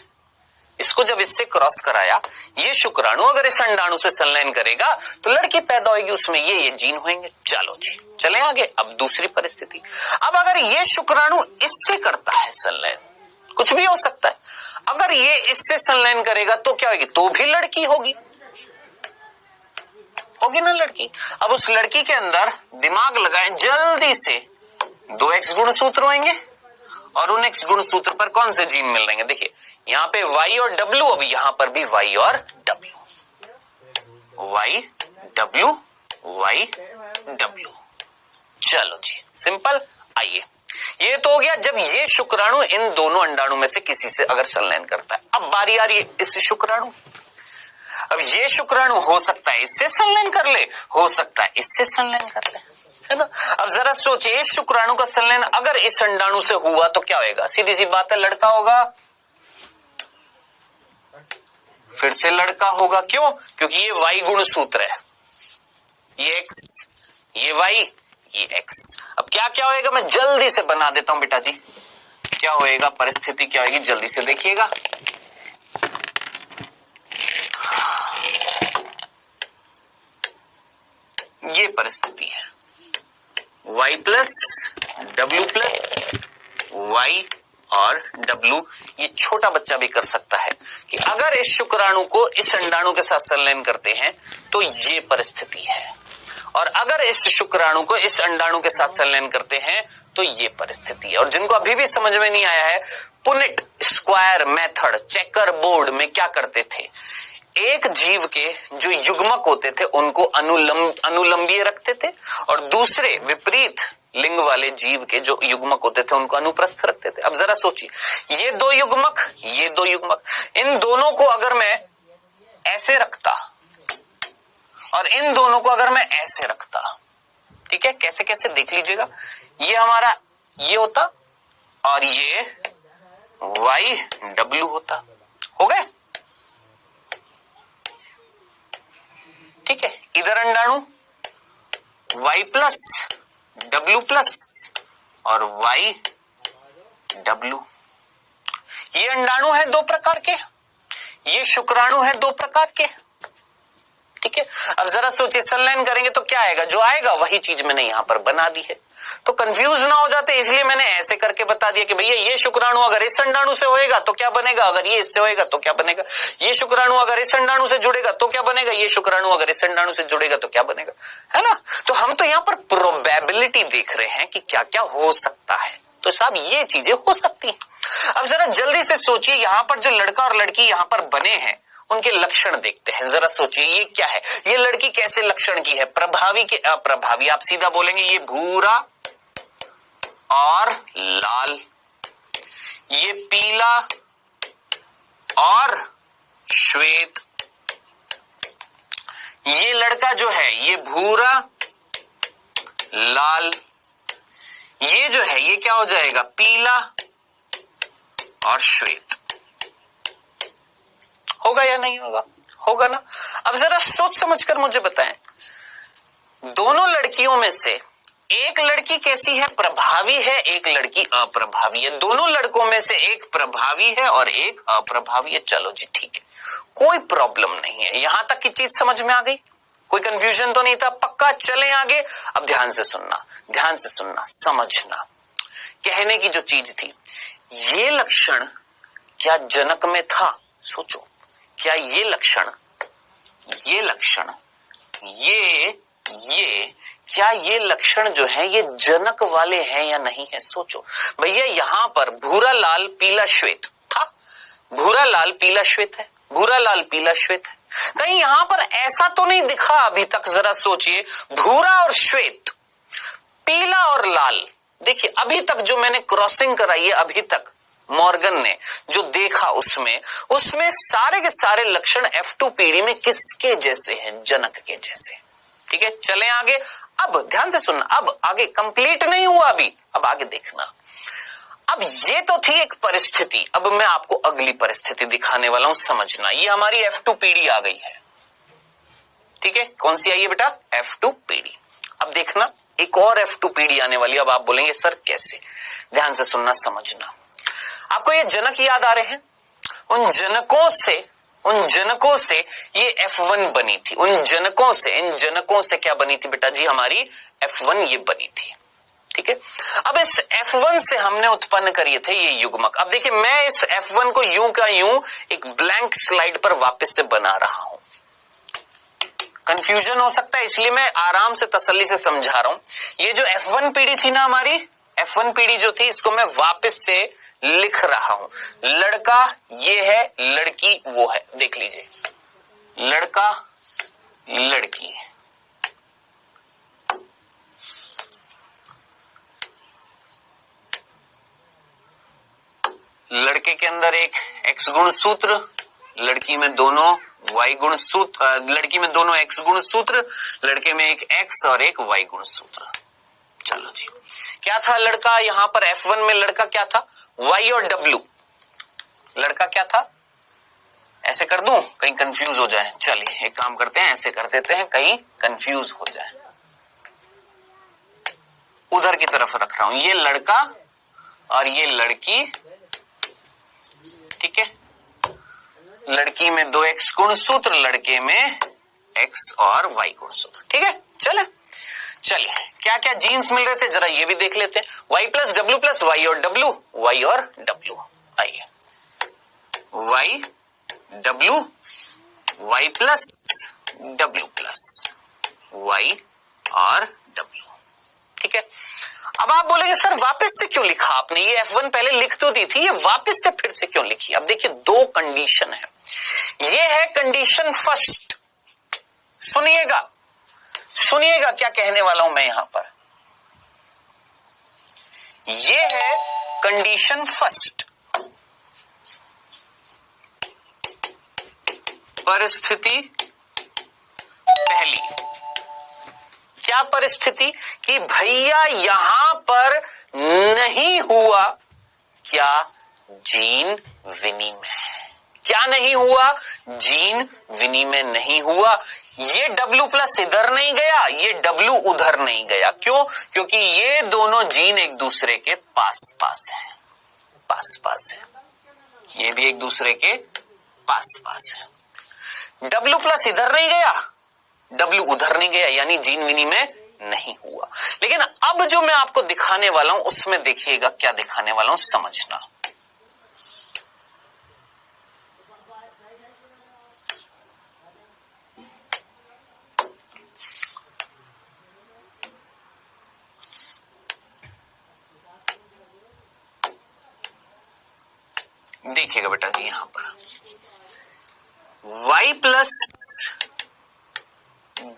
इसको जब इससे क्रॉस कराया, ये शुक्राणु अगर इस अंडाणु से संलयन करेगा तो लड़की पैदा होगी, उसमें ये जीन होंगे। चलो जी, चलें आगे। अब दूसरी परिस्थिति। अब अगर ये शुक्राणु इससे करता है संलयन, कुछ भी हो सकता है, अगर ये इससे संलयन करेगा तो क्या होगी? तो भी लड़की होगी, होगी ना लड़की। अब उस लड़की के अंदर दिमाग लगाएं, जल्दी से दो X गुणसूत्र होंगे और उन X गुणसूत्र पर कौन से जीन मिल रहेंगे? देखिए, यहां पे Y और W, अब यहां पर भी Y और W, Y W, Y W। चलो जी, सिंपल। आइए, ये तो हो गया जब ये शुक्राणु इन दोनों अंडाणु में से किसी से अगर संलयन करता है। अब बारी आ रही है इस शुक्राणु। अब ये शुक्राणु हो सकता है इससे संलयन कर ले, हो सकता है इससे संलयन कर ले, है ना। अब जरा सोचिए, इस शुक्राणु का संलयन अगर इस अंडाणु से हुआ तो क्या होगा? सीधी सी बात है, लड़का होगा। फिर से लड़का होगा। क्यों? क्योंकि ये Y गुणसूत्र है, ये X, ये Y, ये X। अब क्या क्या होएगा मैं जल्दी से बना देता हूं बेटा जी। क्या होएगा? परिस्थिति क्या होगी जल्दी से देखिएगा। ये परिस्थिति है, Y plus W plus Y और W। ये छोटा बच्चा भी कर सकता है कि अगर इस शुक्राणु को इस अंडाणु के साथ संलयन करते हैं तो ये परिस्थिति है, और अगर इस शुक्राणु को इस अंडाणु के साथ संलयन करते हैं तो ये परिस्थिति है। और जिनको अभी भी समझ में नहीं आया है, Punnett square method checker board में क्या करते थे, एक जीव के जो युग्मक होते थे उनको अनुलंबीय रखते थे और दूसरे विपरीत लिंग वाले जीव के जो युग्मक होते थे उनको अनुप्रस्थ रखते थे। अब जरा सोचिए, ये दो युग्मक, ये दो युग्मक, इन दोनों को अगर मैं ऐसे रखता और इन दोनों को अगर मैं ऐसे रखता, ठीक है, कैसे कैसे देख लीजिएगा, ये हमारा ये होता और ये YW होता, हो गए, ठीक है। इधर अंडाणु Y+W+ और YW, ये अंडाणु है दो प्रकार के, ये शुक्राणु है दो प्रकार के, ठीक है। अब जरा सोचिए, संलयन करेंगे तो क्या आएगा, जो आएगा वही चीज मैंने यहां पर बना दी है, तो कंफ्यूज ना हो जाते इसलिए मैंने ऐसे करके बता दिया कि भैया ये शुक्राणु अगर इस अंडाणु से होएगा तो क्या बनेगा, अगर ये इससे होएगा तो क्या बनेगा, ये शुक्राणु अगर इस अंडाणु से जुड़ेगा तो क्या बनेगा, ये शुक्राणु अगर इस अंडाणु से जुड़ेगा तो क्या बनेगा, है ना। तो हम तो यहाँ पर प्रोबेबिलिटी देख रहे हैं कि क्या क्या हो सकता है, तो साहब ये चीजें हो सकती हैं। अब जरा जल्दी से सोचिए, यहाँ पर जो लड़का और लड़की यहाँ पर बने हैं उनके लक्षण देखते हैं। जरा सोचिए ये क्या है, ये लड़की कैसे लक्षण की है, प्रभावी के अप्रभावी, आप सीधा बोलेंगे ये भूरा और लाल, ये पीला और श्वेत, ये लड़का जो है ये भूरा लाल, ये जो है ये क्या हो जाएगा, पीला और श्वेत, होगा या नहीं होगा, होगा ना। अब जरा सोच समझकर मुझे बताएं, दोनों लड़कियों में से एक लड़की कैसी है, प्रभावी है, एक लड़की अप्रभावी है, दोनों लड़कों में से एक प्रभावी है और एक अप्रभावी है, चलो जी ठीक है, कोई प्रॉब्लम नहीं है, यहां तक की चीज समझ में आ गई, कोई कंफ्यूजन तो नहीं था, पक्का। चलें आगे। अब ध्यान से सुनना, ध्यान से सुनना, समझना, कहने की जो चीज थी, ये लक्षण क्या जनक में था, सोचो, क्या ये लक्षण ये क्या ये लक्षण जो है ये जनक वाले हैं या नहीं है, सोचो भैया। यहां पर भूरा लाल पीला श्वेत था, भूरा लाल पीला श्वेत है, भूरा लाल पीला श्वेत है, कहीं यहां पर ऐसा तो नहीं दिखा अभी तक, जरा सोचिए, भूरा और श्वेत, पीला और लाल। देखिए अभी तक जो मैंने क्रॉसिंग कराई है, अभी तक मॉर्गन ने जो देखा उसमें सारे के सारे लक्षण F2PD में किसके जैसे हैं, जनक के जैसे, ठीक है। चलें आगे। अब ध्यान से सुनना, अब आगे कंप्लीट नहीं हुआ अभी, अब आगे देखना। अब ये तो थी एक परिस्थिति, अब मैं आपको अगली परिस्थिति दिखाने वाला हूं, समझना। ये हमारी F2PD आ गई है, ठीक है। कौन सी आई है बेटा, F2PD। अब देखना एक और F2PD आने वाली। अब आप बोलेंगे सर कैसे, ध्यान से सुनना, समझना। आपको ये जनक याद आ रहे हैं, उन जनकों से ये F1 बनी थी, इन जनकों से क्या बनी थी बेटा जी, हमारी F1 ये बनी थी, ठीक है। अब इस F1 से हमने उत्पन्न करिए थे ये युग्मक। अब देखिए मैं इस F1 को यूं का यूं एक ब्लैंक स्लाइड पर वापस से बना रहा हूं, कंफ्यूजन हो सकता है इसलिए मैं आराम से तसल्ली से समझा रहा हूं। ये जो F1 पीढ़ी थी ना हमारी, F1 पीढ़ी जो थी, इसको मैं वापस से लिख रहा हूं। लड़का ये है, लड़की वो है, देख लीजिए, लड़का लड़की, लड़के के अंदर एक X गुण सूत्र, लड़की में दोनों Y गुण सूत्र, लड़की में दोनों X गुण सूत्र, लड़के में एक X और एक Y गुण सूत्र। चलो जी, क्या था लड़का यहां पर F1 में, लड़का क्या था, Y और W, लड़का क्या था, ऐसे कर दूं कहीं कंफ्यूज हो जाए, चलिए एक काम करते हैं, ऐसे कर देते हैं कहीं कंफ्यूज हो जाए, उधर की तरफ रख रहा हूं, ये लड़का और ये लड़की, ठीक है। लड़की में 2 X गुण सूत्र, लड़के में X और Y गुण सूत्र, ठीक है। चलिए क्या क्या जीन्स मिल रहे थे जरा ये भी देख लेते हैं, Y+W+ Y और W, Y और W, आइए Y W, Y+W+, Y और W, ठीक है। अब आप बोलेंगे सर वापस से क्यों लिखा आपने, ये F1 पहले लिख तो दी थी, ये वापस से फिर से क्यों लिखी। अब देखिए दो कंडीशन है, ये है कंडीशन फर्स्ट, सुनिएगा सुनिएगा क्या कहने वाला हूं मैं यहां पर, ये है कंडीशन फर्स्ट, परिस्थिति पहली। क्या परिस्थिति कि भैया यहां पर नहीं हुआ क्या, जीन विनिमय। क्या नहीं हुआ, जीन विनिमय नहीं हुआ। ये W प्लस इधर नहीं गया, ये W उधर नहीं गया। क्यों? क्योंकि ये दोनों जीन एक दूसरे के पास पास है, पास पास है, ये भी एक दूसरे के पास पास है। W प्लस इधर नहीं गया, W उधर नहीं गया, यानी जीन विनिमय नहीं हुआ। लेकिन अब जो मैं आपको दिखाने वाला हूं उसमें देखिएगा क्या दिखाने वाला हूं, समझना। देखिएगा बेटा जी, यहां पर y plus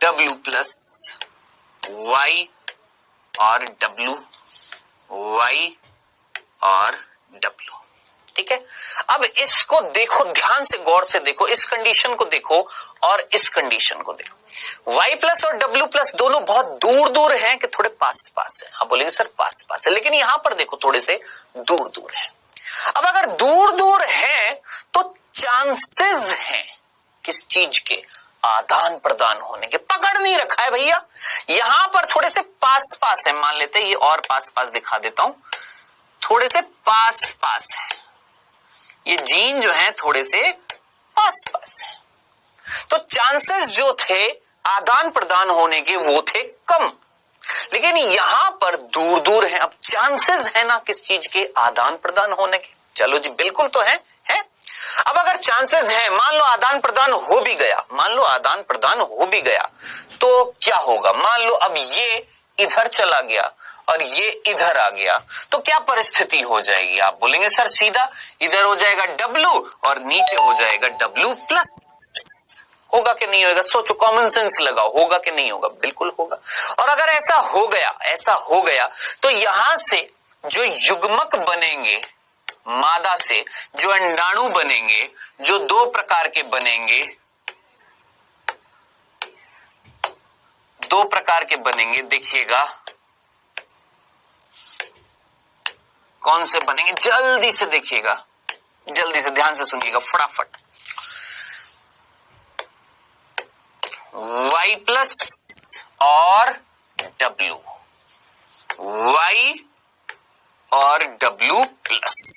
W plus y और W, y और W, ठीक है। अब इसको देखो, ध्यान से गौर से देखो, इस कंडीशन को देखो और इस कंडीशन को देखो। y प्लस और W प्लस दोनों बहुत दूर दूर हैं कि थोड़े पास पास है। आप बोलेंगे सर पास पास है, लेकिन यहां पर देखो थोड़े से दूर दूर है। अब अगर दूर दूर है तो चांसेस हैं किस चीज के, आदान प्रदान होने के। पकड़ नहीं रखा है भैया, यहां पर थोड़े से पास पास है, मान लेते हैं ये और पास पास दिखा देता हूं, थोड़े से पास पास है, ये जीन जो है थोड़े से पास पास है, तो चांसेस जो थे आदान प्रदान होने के वो थे कम। लेकिन यहां पर दूर दूर है, अब चांसेस है ना किस चीज के, आदान प्रदान होने के। चलो जी बिल्कुल तो है। अब अगर चांसेस है, मान लो आदान प्रदान हो भी गया, मान लो आदान प्रदान हो भी गया तो क्या होगा, मान लो अब ये इधर चला गया और ये इधर आ गया तो क्या परिस्थिति हो जाएगी। आप बोलेंगे सर सीधा इधर हो जाएगा W और नीचे हो जाएगा W प्लस। होगा कि नहीं होगा, सोचो, कॉमन सेंस लगाओ, होगा कि नहीं होगा, बिल्कुल होगा। और अगर ऐसा हो गया तो यहां से जो युग्मक बनेंगे, मादा से जो अंडाणु बनेंगे, जो दो प्रकार के बनेंगे, दो प्रकार के बनेंगे, देखिएगा कौन से बनेंगे, जल्दी से देखिएगा, जल्दी से ध्यान से सुनिएगा फटाफट। Y प्लस और W, Y और W प्लस।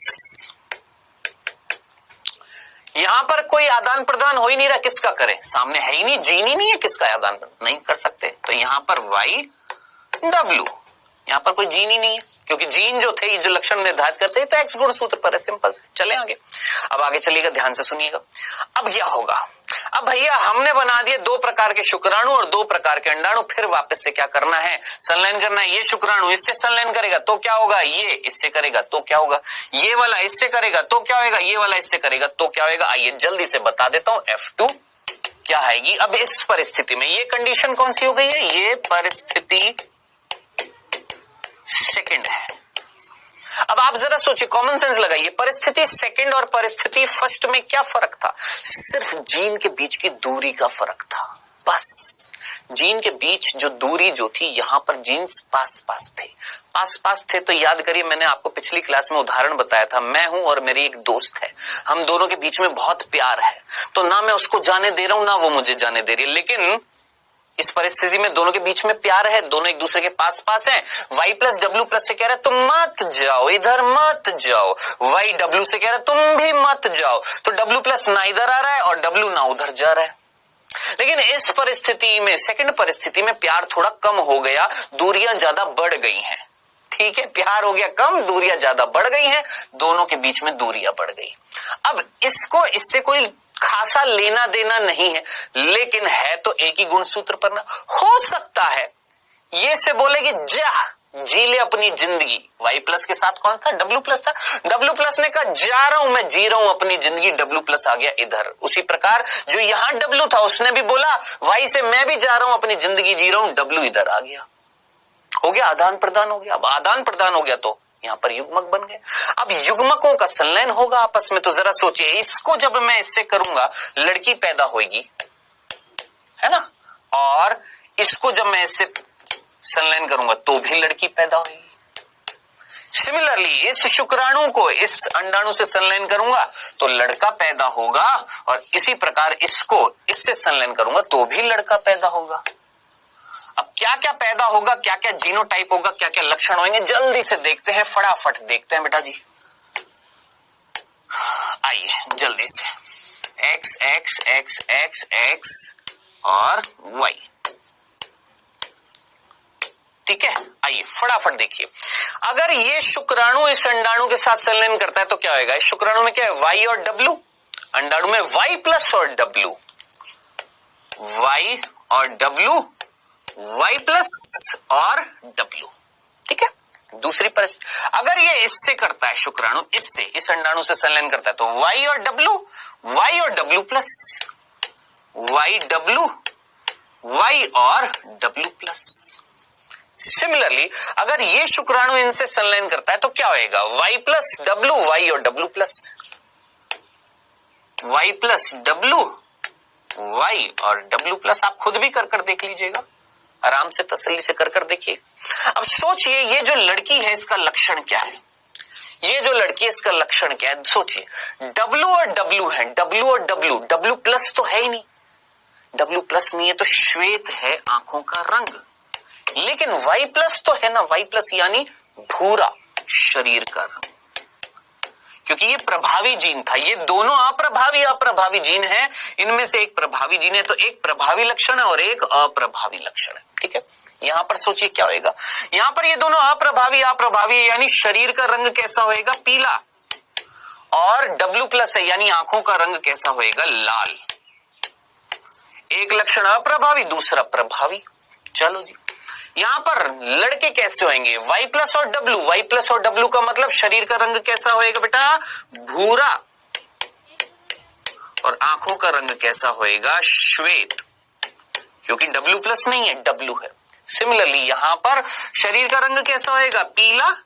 यहां पर कोई आदान प्रदान हो ही नहीं रहा, किसका करें, सामने है ही नहीं, जीन ही नहीं है, किसका आदान प्रदान नहीं कर सकते, तो यहां पर Y W, यहां पर कोई जीन ही नहीं है, क्योंकि जीन जो थे, जो लक्षण निर्धारित करते हैं तो एक्स गुण सूत्र पर है, सिंपल से। चले आगे, अब आगे चलिएगा, ध्यान से सुनिएगा। अब क्या होगा, अब भैया हमने बना दिए दो प्रकार के शुक्राणु और दो प्रकार के अंडाणु, फिर वापस से क्या करना है, संलयन करना है। ये शुक्राणु इससे संलयन करेगा तो क्या होगा, ये इससे करेगा तो क्या होगा, ये वाला इससे करेगा तो क्या होगा, ये वाला इससे करेगा तो क्या होगा। आइए जल्दी से बता देता हूं, F2 क्या आएगी। अब इस परिस्थिति में ये कंडीशन कौन सी हो गई है, ये परिस्थिति सेकंड है। अब आप जरा सोचिए, कॉमन सेंस लगाइए, परिस्थिति सेकंड और परिस्थिति फर्स्ट में क्या फर्क था, सिर्फ जीन के बीच की दूरी का फर्क था, बस। जीन के बीच जो दूरी जो थी, यहां पर जीन्स पास पास थे तो याद करिए, मैंने आपको पिछली क्लास में उदाहरण बताया था, मैं हूं और मेरी एक दोस्त है, हम दोनों के बीच में बहुत प्यार है, तो ना मैं उसको जाने दे रहा हूं ना वो मुझे जाने दे रही है, लेकिन इस परिस्थिति में दोनों के बीच में प्यार है, दोनों एक दूसरे के पास पास हैं। Y प्लस W प्लस से कह रहा है तुम मत जाओ, इधर मत जाओ, Y W से कह रहा है तुम भी मत जाओ, तो W प्लस ना इधर आ रहा है और W ना उधर जा रहा है। लेकिन इस परिस्थिति में, सेकंड परिस्थिति में प्यार थोड़ा कम हो गया, दूरियां ज्यादा बढ़ गई हैं, ठीक है, प्यार हो गया कम, दूरियां ज्यादा बढ़ गई हैं, दोनों के बीच में दूरियां बढ़ गई। अब इसको, इससे कोई खासा लेना देना नहीं है, लेकिन है तो एक ही गुण सूत्र पर ना। हो सकता है ये से बोले कि जा जी ले अपनी जिंदगी। वाई प्लस के साथ कौन था? डब्ल्यू प्लस था। डब्ल्यू प्लस ने कहा जा रहा हूं मैं, जी रहा हूं अपनी जिंदगी। डब्ल्यू प्लस आ गया इधर। उसी प्रकार जो यहां डब्ल्यू था उसने भी बोला वाई से मैं भी जा रहा हूं अपनी जिंदगी जी रहा हूं, डब्ल्यू इधर आ गया। हो गया आदान प्रदान हो गया। अब आदान प्रदान हो गया तो यहां पर युग्मक बन गए। अब युग्मकों का संलयन होगा आपस में, तो जरा सोचिए, इसको जब मैं इससे करूंगा लड़की पैदा होगी, है ना, और इसको जब मैं इससे संलयन करूंगा तो भी लड़की पैदा होगी। सिमिलरली इस शुक्राणु को इस अंडाणु से संलयन करूंगा तो लड़का पैदा होगा, और इसी प्रकार इसको इससे संलयन करूंगा तो भी लड़का पैदा होगा। अब क्या क्या पैदा होगा, क्या क्या जीनोटाइप होगा, क्या क्या लक्षण होंगे, जल्दी से देखते हैं, फटाफट देखते हैं बेटा जी। आइए जल्दी से, x x x x x और वाई, ठीक है। आइए फटाफट देखिए, अगर ये शुक्राणु इस अंडाणु के साथ संलयन करता है तो क्या होगा? इस शुक्राणु में क्या है? वाई और डब्ल्यू, अंडाणु में वाई प्लस और डब्ल्यू, वाई और डब्ल्यू, वाई प्लस और डब्ल्यू, ठीक है। दूसरी परिस्थिति, अगर ये इससे करता है, शुक्राणु इससे इस अंडाणु से संलयन करता है तो वाई और W plus, Y W, Y और डब्ल्यू प्लस। सिमिलरली अगर ये शुक्राणु इनसे संलयन करता है तो क्या होएगा? वाई प्लस डब्ल्यू, वाई और W plus, Y plus W, Y और डब्ल्यू प्लस। आप खुद भी कर देख लीजिएगा, आराम से तसल्ली से कर देखिए। अब सोचिए ये जो लड़की है इसका लक्षण क्या है? ये जो लड़की है इसका लक्षण क्या है? सोचिए, डब्ल्यू और डब्ल्यू है, डब्ल्यू और डब्ल्यू, डब्ल्यू प्लस तो है ही नहीं, डब्ल्यू प्लस नहीं है तो श्वेत है आंखों का रंग, लेकिन वाई प्लस तो है ना, वाई प्लस यानी भूरा शरीर का रंग, क्योंकि ये प्रभावी जीन था। ये दोनों अप्रभावी जीन है, इनमें से एक प्रभावी जीन है, तो एक प्रभावी लक्षण है और एक अप्रभावी लक्षण है, ठीक है। यहां पर सोचिए क्या होएगा, यहां पर ये दोनों अप्रभावी यानी शरीर का रंग कैसा होएगा? पीला, और डब्ल्यू प्लस है यानी आंखों का रंग कैसा होएगा? लाल। एक लक्षण अप्रभावी, दूसरा प्रभावी। चलो जी, यहां पर लड़के कैसे होंगे? वाई प्लस और डब्ल्यू, वाई प्लस और डब्ल्यू का मतलब शरीर का रंग कैसा होएगा बेटा? भूरा, और आंखों का रंग कैसा होएगा? श्वेत, क्योंकि डब्ल्यू प्लस नहीं है, डब्ल्यू है। सिमिलरली यहां पर शरीर का रंग कैसा होएगा? पीला,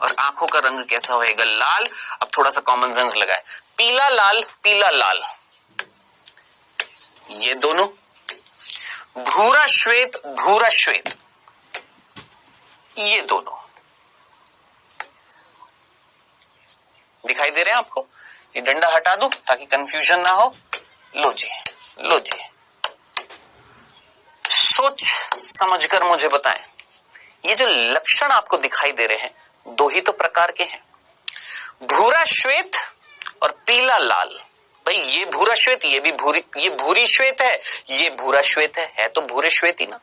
और आंखों का रंग कैसा होएगा? लाल। अब थोड़ा सा कॉमन सेंस लगाए, पीला लाल, पीला लाल, ये दोनों, भूरा श्वेत, भूरा श्वेत, ये दोनों दिखाई दे रहे हैं आपको? ये डंडा हटा दूं ताकि कंफ्यूजन ना हो। लो जी, लो जी, सोच समझकर मुझे बताएं, ये जो लक्षण आपको दिखाई दे रहे हैं दो ही तो प्रकार के हैं, भूरा श्वेत और पीला लाल। भाई ये भूरा श्वेत, ये भी ये भूरी श्वेत है, ये भूरा श्वेत है तो भूरे श्वेत ही ना।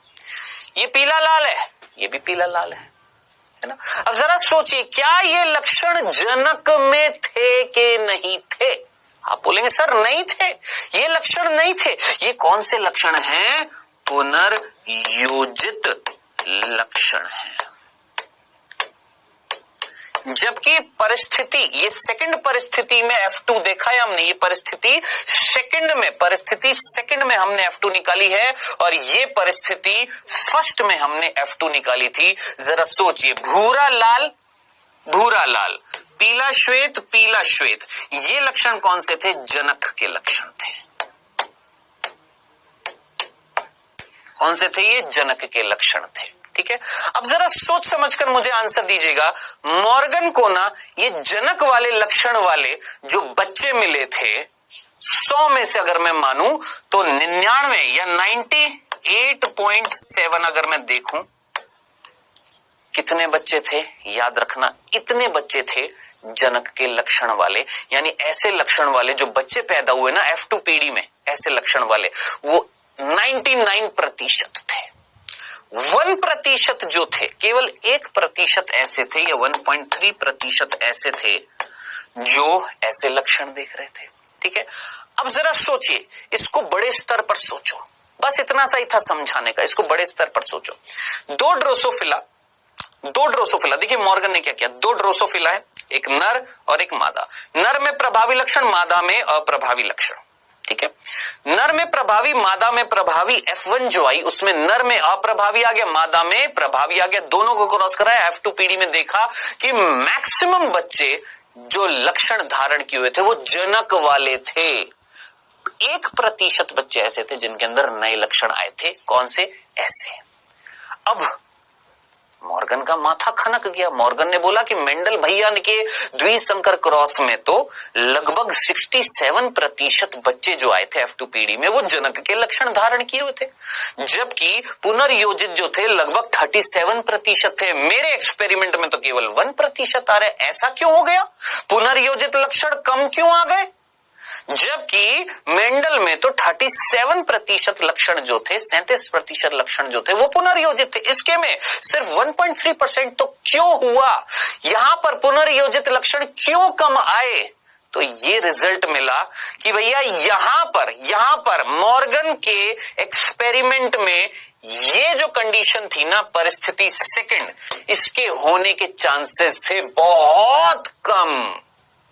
ये पीला लाल है, ये भी पीला लाल है ना। अब जरा सोचिए, क्या ये लक्षण जनक में थे कि नहीं थे? आप बोलेंगे सर नहीं थे, ये लक्षण नहीं थे। ये कौन से लक्षण हैं? पुनर्योजित लक्षण है। जबकि परिस्थिति, ये सेकंड परिस्थिति में F2 देखा है हमने, ये परिस्थिति सेकंड में हमने F2 निकाली है, और ये परिस्थिति फर्स्ट में हमने F2 निकाली थी। जरा सोचिए, भूरा लाल, भूरा लाल, पीला श्वेत, पीला श्वेत, ये लक्षण कौन से थे? जनक के लक्षण थे। कौन से थे? ये जनक के लक्षण थे, ठीक है। अब जरा सोच समझकर मुझे आंसर दीजिएगा। मॉर्गन को ना ये जनक वाले लक्षण वाले जो बच्चे मिले थे, 100 में से अगर मैं मानूं तो 99 या 98.7 अगर मैं देखूं, कितने बच्चे थे? याद रखना, इतने बच्चे थे जनक के लक्षण वाले, यानी ऐसे लक्षण वाले जो बच्चे पैदा हुए ना F2 पीढ़ी में, ऐसे लक्षण वाले वो 99% थे। 1% जो थे, केवल 1% ऐसे थे, या 1.3% ऐसे थे जो ऐसे लक्षण देख रहे थे, ठीक है। अब जरा सोचिए, इसको बड़े स्तर पर सोचो, बस इतना सा ही था समझाने का, इसको बड़े स्तर पर सोचो। 2 ड्रोसोफिला दो ड्रोसोफिला, देखिए मॉर्गन ने क्या किया, दो ड्रोसोफिला है, एक नर और एक मादा। नर में प्रभावी लक्षण, मादा में अप्रभावी लक्षण। ठीक है, नर में प्रभावी, मादा में प्रभावी, F1 जो आई उसमें नर में अप्रभावी आ गया, मादा में प्रभावी आ गया। दोनों को क्रॉस कराया, F2PD में देखा कि मैक्सिमम बच्चे जो लक्षण धारण किए हुए थे वो जनक वाले थे। 1% बच्चे ऐसे थे जिनके अंदर नए लक्षण आए थे। कौन से? ऐसे। अब मॉर्गन का माथा खनक गया। मॉर्गन ने बोला कि मेंडल भैया के द्विसंकर क्रॉस में तो लगभग 67% बच्चे जो आए थे F2PD में वो जनक के लक्षण धारण किए हुए थे, जबकि पुनर्योजित जो थे लगभग 37% थे। मेरे एक्सपेरिमेंट में तो केवल 1% आ रहे। ऐसा क्यों हो गया? पुनर्योजित लक्षण कम क्यों आ गए? जबकि मेंडल में तो 37% लक्षण जो थे, 37% लक्षण जो थे वो पुनर्योजित थे। इसके में सिर्फ 1.3% तो क्यों हुआ? यहां पर पुनर्योजित लक्षण क्यों कम आए? तो ये रिजल्ट मिला कि भैया यहां पर मॉर्गन के एक्सपेरिमेंट में ये जो कंडीशन थी ना, परिस्थिति सेकंड, इसके होने के चांसेस थे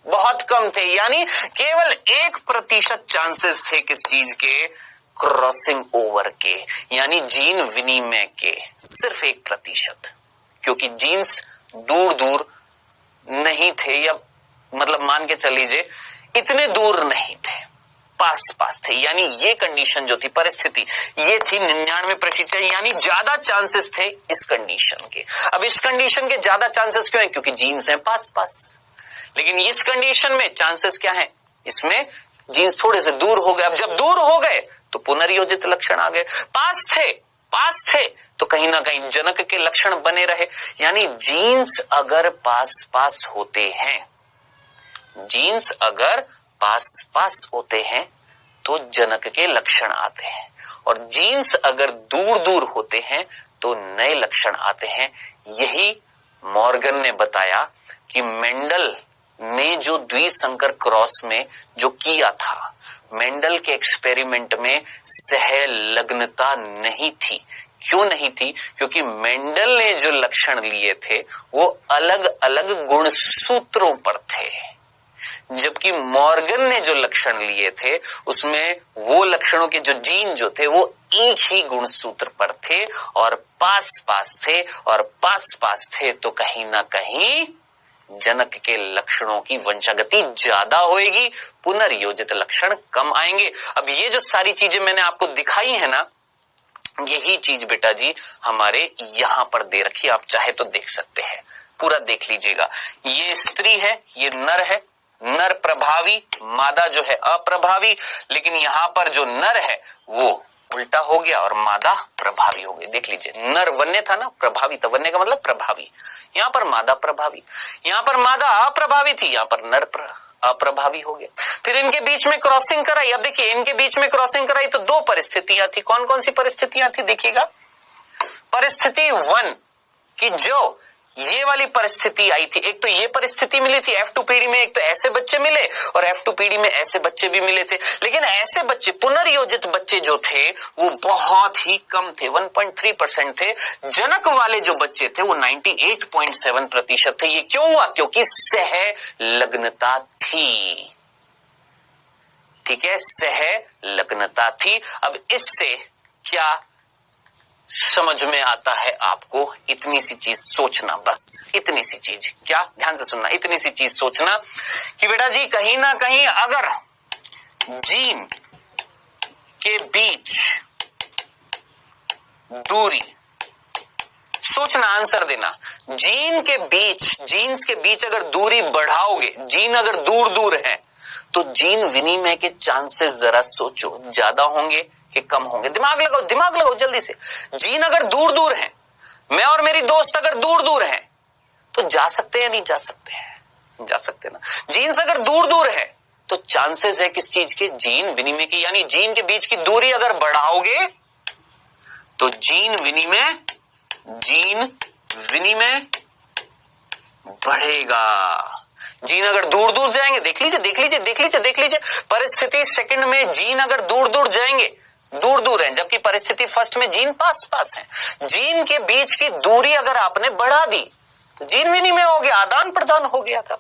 बहुत कम थे। यानी केवल 1% चांसेस थे किस चीज के? क्रॉसिंग ओवर के, यानी जीन विनिमय के, सिर्फ 1%। क्योंकि जीन्स दूर दूर नहीं थे, या मतलब मान के चल लीजिए इतने दूर नहीं थे, पास थे। यानी ये कंडीशन जो थी, परिस्थिति ये थी 99%, यानी ज्यादा चांसेस थे इस कंडीशन के। अब इस कंडीशन के ज्यादा चांसेस क्यों है? क्योंकि जीन्स हैं पास। लेकिन इस कंडीशन में चांसेस क्या है? इसमें जीन्स थोड़े से दूर हो गए। अब जब दूर हो गए तो पुनर्योजित लक्षण आ गए। पास थे तो कहीं ना कहीं जनक के लक्षण बने रहे। यानी जीन्स अगर पास होते हैं, जीन्स अगर पास होते हैं तो जनक के लक्षण आते हैं, और जीन्स अगर दूर होते हैं तो नए लक्षण आते हैं। यही मॉर्गन ने बताया कि मेंडल ने जो द्विसंकर क्रॉस में जो किया था, मेंडल के एक्सपेरिमेंट में सहलग्नता नहीं थी। क्यों नहीं थी? क्योंकि मेंडल ने जो लक्षण लिए थे वो अलग अलग गुणसूत्रों पर थे, जबकि मॉर्गन ने जो लक्षण लिए थे उसमें वो लक्षणों के जो जीन जो थे वो एक ही गुणसूत्र पर थे और पास थे, और पास थे तो कहीं ना कहीं जनक के लक्षणों की वंशागति ज्यादा होएगी, पुनर्योजित लक्षण कम आएंगे। अब ये जो सारी चीजें मैंने आपको दिखाई है ना, यही चीज बेटा जी हमारे यहां पर दे रखी है, आप चाहे तो देख सकते हैं, पूरा देख लीजिएगा। ये स्त्री है, ये नर है, नर प्रभावी, मादा जो है अप्रभावी, लेकिन यहाँ पर जो नर है वो उल्टा हो गया और मादा प्रभावी हो गई। देख लीजिए, नर वन्य था ना, प्रभावी था, वन्य का मतलब प्रभावी, यहाँ पर मादा प्रभावी, यहाँ पर मादा अप्रभावी थी, यहाँ पर नर अप्रभावी हो गया। फिर इनके बीच में क्रॉसिंग कराई। अब देखिए इनके बीच में क्रॉसिंग कराई तो दो परिस्थितियां थी। कौन कौन सी परिस्थितियां थी? देखिएगा, परिस्थिति 1 की जो ये वाली परिस्थिति आई थी, एक तो ये परिस्थिति मिली थी F2PD में, एक तो ऐसे बच्चे मिले और F2PD में ऐसे बच्चे भी मिले थे। लेकिन ऐसे बच्चे, पुनर्योजित बच्चे जो थे वो बहुत ही कम थे, 1.3% थे। जनक वाले जो बच्चे थे वो 98.7% थे। ये क्यों हुआ? क्योंकि सहलग्नता थी। ठीक है, सहलग्नता थी। अब इससे क्या समझ में आता है आपको? इतनी सी चीज सोचना, बस इतनी सी चीज। क्या? ध्यान से सुनना, इतनी सी चीज सोचना कि बेटा जी कहीं ना कहीं अगर जीन के बीच दूरी, सोचना, आंसर देना, जीन के बीच अगर दूरी बढ़ाओगे, जीन अगर दूर है तो जीन विनिमय के चांसेस जरा सोचो, ज्यादा होंगे कि कम होंगे? दिमाग लगाओ जल्दी से। जीन अगर दूर हैं, मैं और मेरी दोस्त अगर दूर हैं तो जा सकते हैं, नहीं जा सकते हैं? जा सकते ना। जीन्स अगर दूर है तो चांसेस है किस चीज के? जीन विनिमय के। यानी जीन के बीच की दूरी अगर बढ़ाओगे तो जीन विनिमय बढ़ेगा। जीन अगर दूर जाएंगे, देख लीजिए, परिस्थिति सेकंड में जीन अगर दूर जाएंगे दूर दूर हैं, जबकि परिस्थिति फर्स्ट में जीन पास पास हैं। जीन के बीच की दूरी अगर आपने बढ़ा दी तो जीन विनिमय हो गया, आदान प्रदान हो गया था,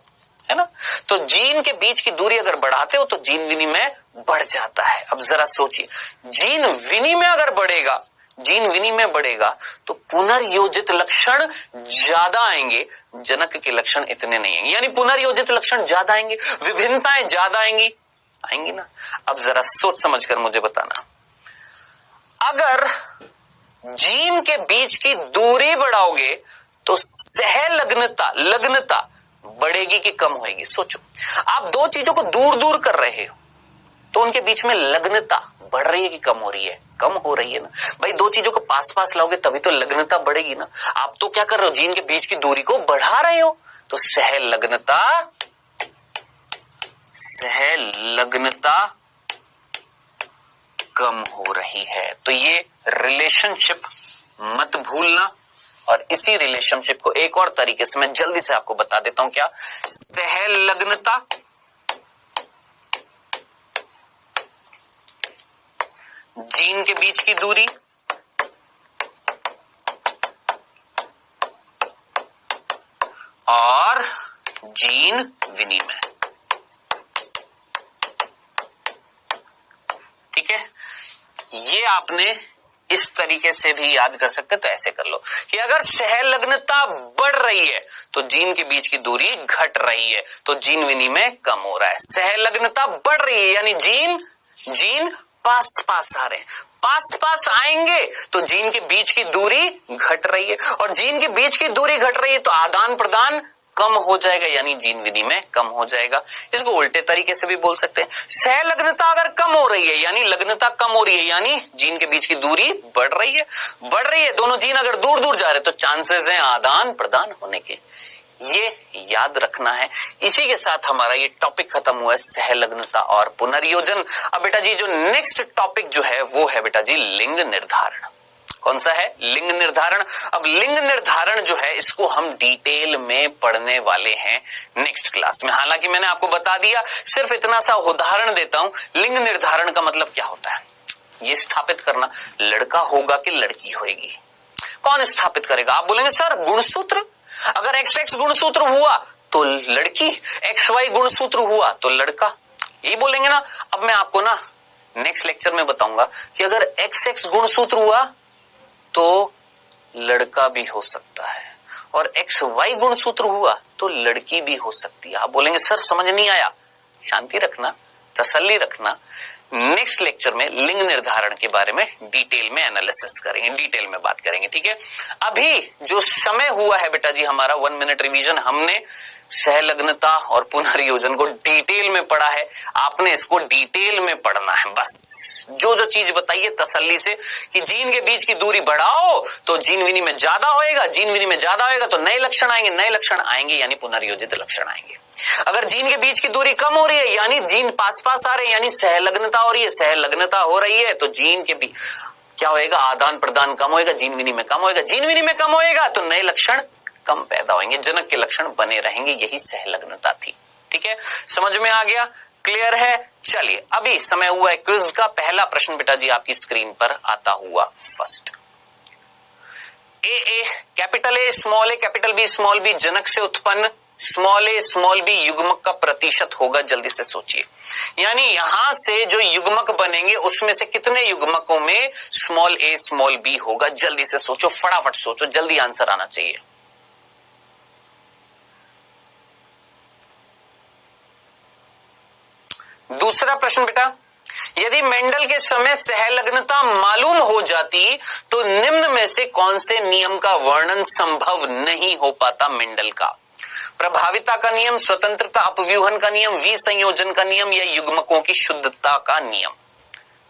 है ना। तो जीन के बीच की दूरी अगर बढ़ाते हो तो जीन विनिमय बढ़ जाता है। अब जरा सोचिए, जीन विनिमय अगर बढ़ेगा, जीन विनिमय बढ़ेगा तो पुनर्योजित लक्षण ज्यादा आएंगे, जनक के लक्षण इतने नहीं आएंगे। यानी पुनर्योजित लक्षण ज्यादा आएंगे, विभिन्नताएं ज्यादा आएंगी ना। अब जरा सोच समझ कर मुझे बताना, अगर जीन के बीच की दूरी बढ़ाओगे तो लग्नता बढ़ेगी कि कम होगी? सोचो, आप दो चीजों को दूर दूर कर रहे हो तो उनके बीच में लग्नता बढ़ रही है कि कम हो रही है? कम हो रही है ना भाई। दो चीजों को पास पास लाओगे तभी तो लग्नता बढ़ेगी ना। आप तो क्या कर रहे हो, जीन के बीच की दूरी को बढ़ा रहे हो, तो सहलग्नता कम हो रही है। तो ये रिलेशनशिप मत भूलना, और इसी रिलेशनशिप को एक और तरीके से मैं जल्दी से आपको बता देता हूं। क्या? सहलग्नता जीन के बीच की दूरी और जीन विनिमय, ठीक है। ये आपने इस तरीके से भी याद कर सकते, तो ऐसे कर लो कि अगर सहलग्नता बढ़ रही है तो जीन के बीच की दूरी घट रही है, तो जीन विनिमय कम हो रहा है। सहलग्नता बढ़ रही है यानी जीन पास पास आ रहे हैं, पास पास आएंगे तो जीन के बीच की दूरी घट रही है, और जीन के बीच की दूरी घट रही है तो आदान प्रदान कम हो जाएगा, यानी जीन विनिमय कम हो जाएगा। इसको उल्टे तरीके से भी बोल सकते हैं, सहलग्नता अगर कम हो रही है यानी लग्नता कम हो रही है, यानी जीन के बीच की दूरी बढ़ रही है। दोनों जीन अगर दूर दूर जा रहे हैं तो चांसेस हैं आदान प्रदान होने के। ये याद रखना है। इसी के साथ हमारा ये टॉपिक खत्म हुआ है, सहलग्नता और पुनर्योजन। अब बेटा जी जो नेक्स्ट टॉपिक जो है वो है बेटा जी लिंग निर्धारण। कौन सा है? लिंग निर्धारण। अब लिंग निर्धारण जो है इसको हम डिटेल में पढ़ने वाले हैं नेक्स्ट क्लास में। हालांकि मैंने आपको बता दिया, सिर्फ इतना सा उदाहरण देता हूं। लिंग निर्धारण का मतलब क्या होता है? ये स्थापित करना लड़का होगा कि लड़की होगी। कौन स्थापित करेगा? आप बोलेंगे सर गुणसूत्र, अगर XX गुणसूत्र हुआ तो लड़की, XY गुणसूत्र हुआ तो लड़का, यही बोलेंगे ना। अब मैं आपको ना नेक्स्ट लेक्चर में बताऊंगा कि अगर XX गुणसूत्र हुआ तो लड़का भी हो सकता है, और XY गुणसूत्र हुआ तो लड़की भी हो सकती है। आप बोलेंगे सर समझ नहीं आया। शांति रखना, तसल्ली रखना। नेक्स्ट लेक्चर में लिंग निर्धारण के बारे में डिटेल में एनालिसिस करेंगे, डिटेल में बात करेंगे, ठीक है। अभी जो समय हुआ है बेटा जी हमारा 1 मिनट रिवीजन, हमने सहलग्नता और पुनर्योजन को डिटेल में पढ़ा है। आपने इसको डिटेल में पढ़ना है, बस जो जो चीज बताइए तसल्ली से कि जीन के बीच की दूरी बढ़ाओ तो जीन विनिमय ज्यादा होएगा, जीन विनिमय ज्यादा होएगा तो नए लक्षण आएंगे यानी पुनर्योजित लक्षण आएंगे। अगर जीन के बीच की दूरी कम हो रही है यानी जीन पास पास आ रहे हैं, यानी सहलग्नता हो रही है, सहलग्नता हो रही है तो जीन के बीच क्या होएगा? आदान प्रदान कम होएगा, जीन विनिमय कम होएगा। जीन विनिमय कम होएगा तो नए लक्षण कम पैदा होंगे, जनक के लक्षण बने रहेंगे। यही सहलग्नता थी, ठीक है। समझ में आ गया? क्लियर है? चलिए अभी समय हुआ है क्विज का। पहला प्रश्न बेटा जी आपकी स्क्रीन पर आता हुआ first. A capital A capital B small B जनक से उत्पन्न स्मॉल ए स्मॉल बी युग्मक का प्रतिशत होगा। जल्दी से सोचिए, यानी यहां से जो युग्मक बनेंगे उसमें से कितने युग्मकों में स्मॉल ए स्मॉल बी होगा? जल्दी से सोचो, फटाफट सोचो, जल्दी आंसर आना चाहिए। दूसरा प्रश्न बेटा, यदि मेंडल के समय सहलग्नता मालूम हो जाती तो निम्न में से कौन से नियम का वर्णन संभव नहीं हो पाता? मेंडल का प्रभाविता का नियम, स्वतंत्रता अपव्यूहन का नियम, विसंयोजन का नियम या युग्मकों की शुद्धता का नियम।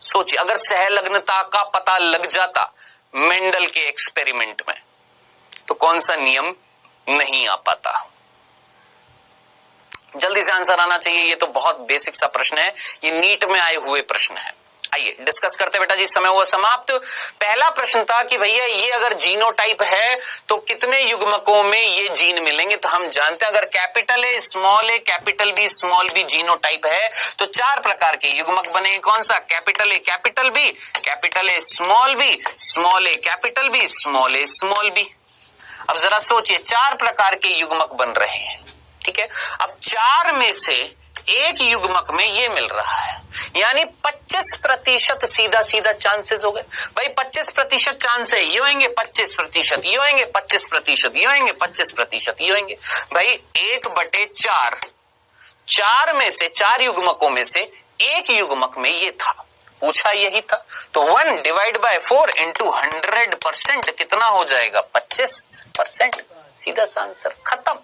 सोचिए, अगर सहलग्नता का पता लग जाता मेंडल के एक्सपेरिमेंट में तो कौन सा नियम नहीं आ पाता? जल्दी से आंसर आना चाहिए। ये तो बहुत बेसिक सा प्रश्न है, ये नीट में आए हुए प्रश्न है। आइए डिस्कस करते बेटा जी, समय हुआ समाप्त। पहला प्रश्न था कि भैया ये अगर जीनोटाइप है तो कितने युग्मकों में ये जीन मिलेंगे। तो हम जानते हैं अगर capital A capital B genotype है तो 4 प्रकार के युग्मक बनेंगे। कौन सा? Capital A capital B, capital A small A capital B, small A small B. अब जरा सोचिए 4 प्रकार के युग्मक बन रहे हैं, ठीक है। अब 4 में से एक युग्मक में ये मिल रहा है, यानी 25% सीधा चांसेस हो गए भाई। 25% चांस है, ये होंगे 25%, ये होंगे 25%, ये होंगे 25%, ये होंगे भाई 1/4। 4 में से 4 युग्मकों में से एक युग्मक में ये था, पूछा यही था। तो 1 डिवाइड बाय 4 इंटू 100% कितना हो जाएगा? 25%। सीधा सा आंसर, खत्म।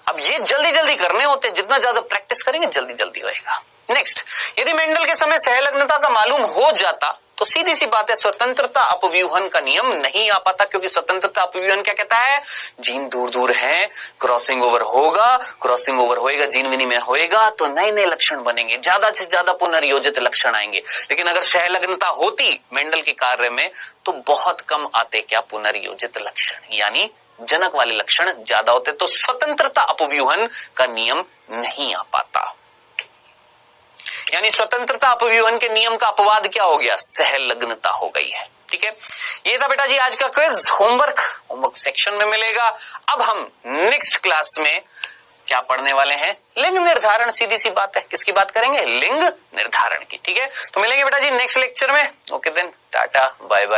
अब ये जल्दी जल्दी करने होते हैं, जितना ज्यादा प्रैक्टिस करेंगे जल्दी जल्दी होएगा। नेक्स्ट, यदि मेंडल के समय सहलग्नता का मालूम हो जाता तो सीधी सी बात है स्वतंत्रता अपव्यूहन का नियम नहीं आ पाता, क्योंकि स्वतंत्रता अपव्यूहन क्या कहता है? जीन दूर दूर है, क्रॉसिंग ओवर होएगा, जीन विनिमय होएगा तो नए नए लक्षण बनेंगे, ज्यादा से ज्यादा पुनर्योजित लक्षण आएंगे। लेकिन अगर सहलग्नता होती मेंडल के कार्य में तो बहुत कम आते क्या? पुनर्योजित लक्षण, यानी जनक वाले लक्षण ज्यादा होते। तो स्वतंत्रता अपव्यूहन का नियम नहीं आ पाता, यानी स्वतंत्रता अपव्यूहन के नियम का अपवाद क्या हो गया? सहलग्नता हो गई है। ठीक है, ये था बेटा जी आज का क्विज। होमवर्क सेक्शन में मिलेगा। अब हम नेक्स्ट क्लास में क्या पढ़ने वाले हैं? लिंग निर्धारण। सीधी सी बात है, किसकी बात करेंगे? लिंग निर्धारण की। ठीक है, तो मिलेंगे बेटा जी नेक्स्ट लेक्चर में। Okay then, tata bye bye.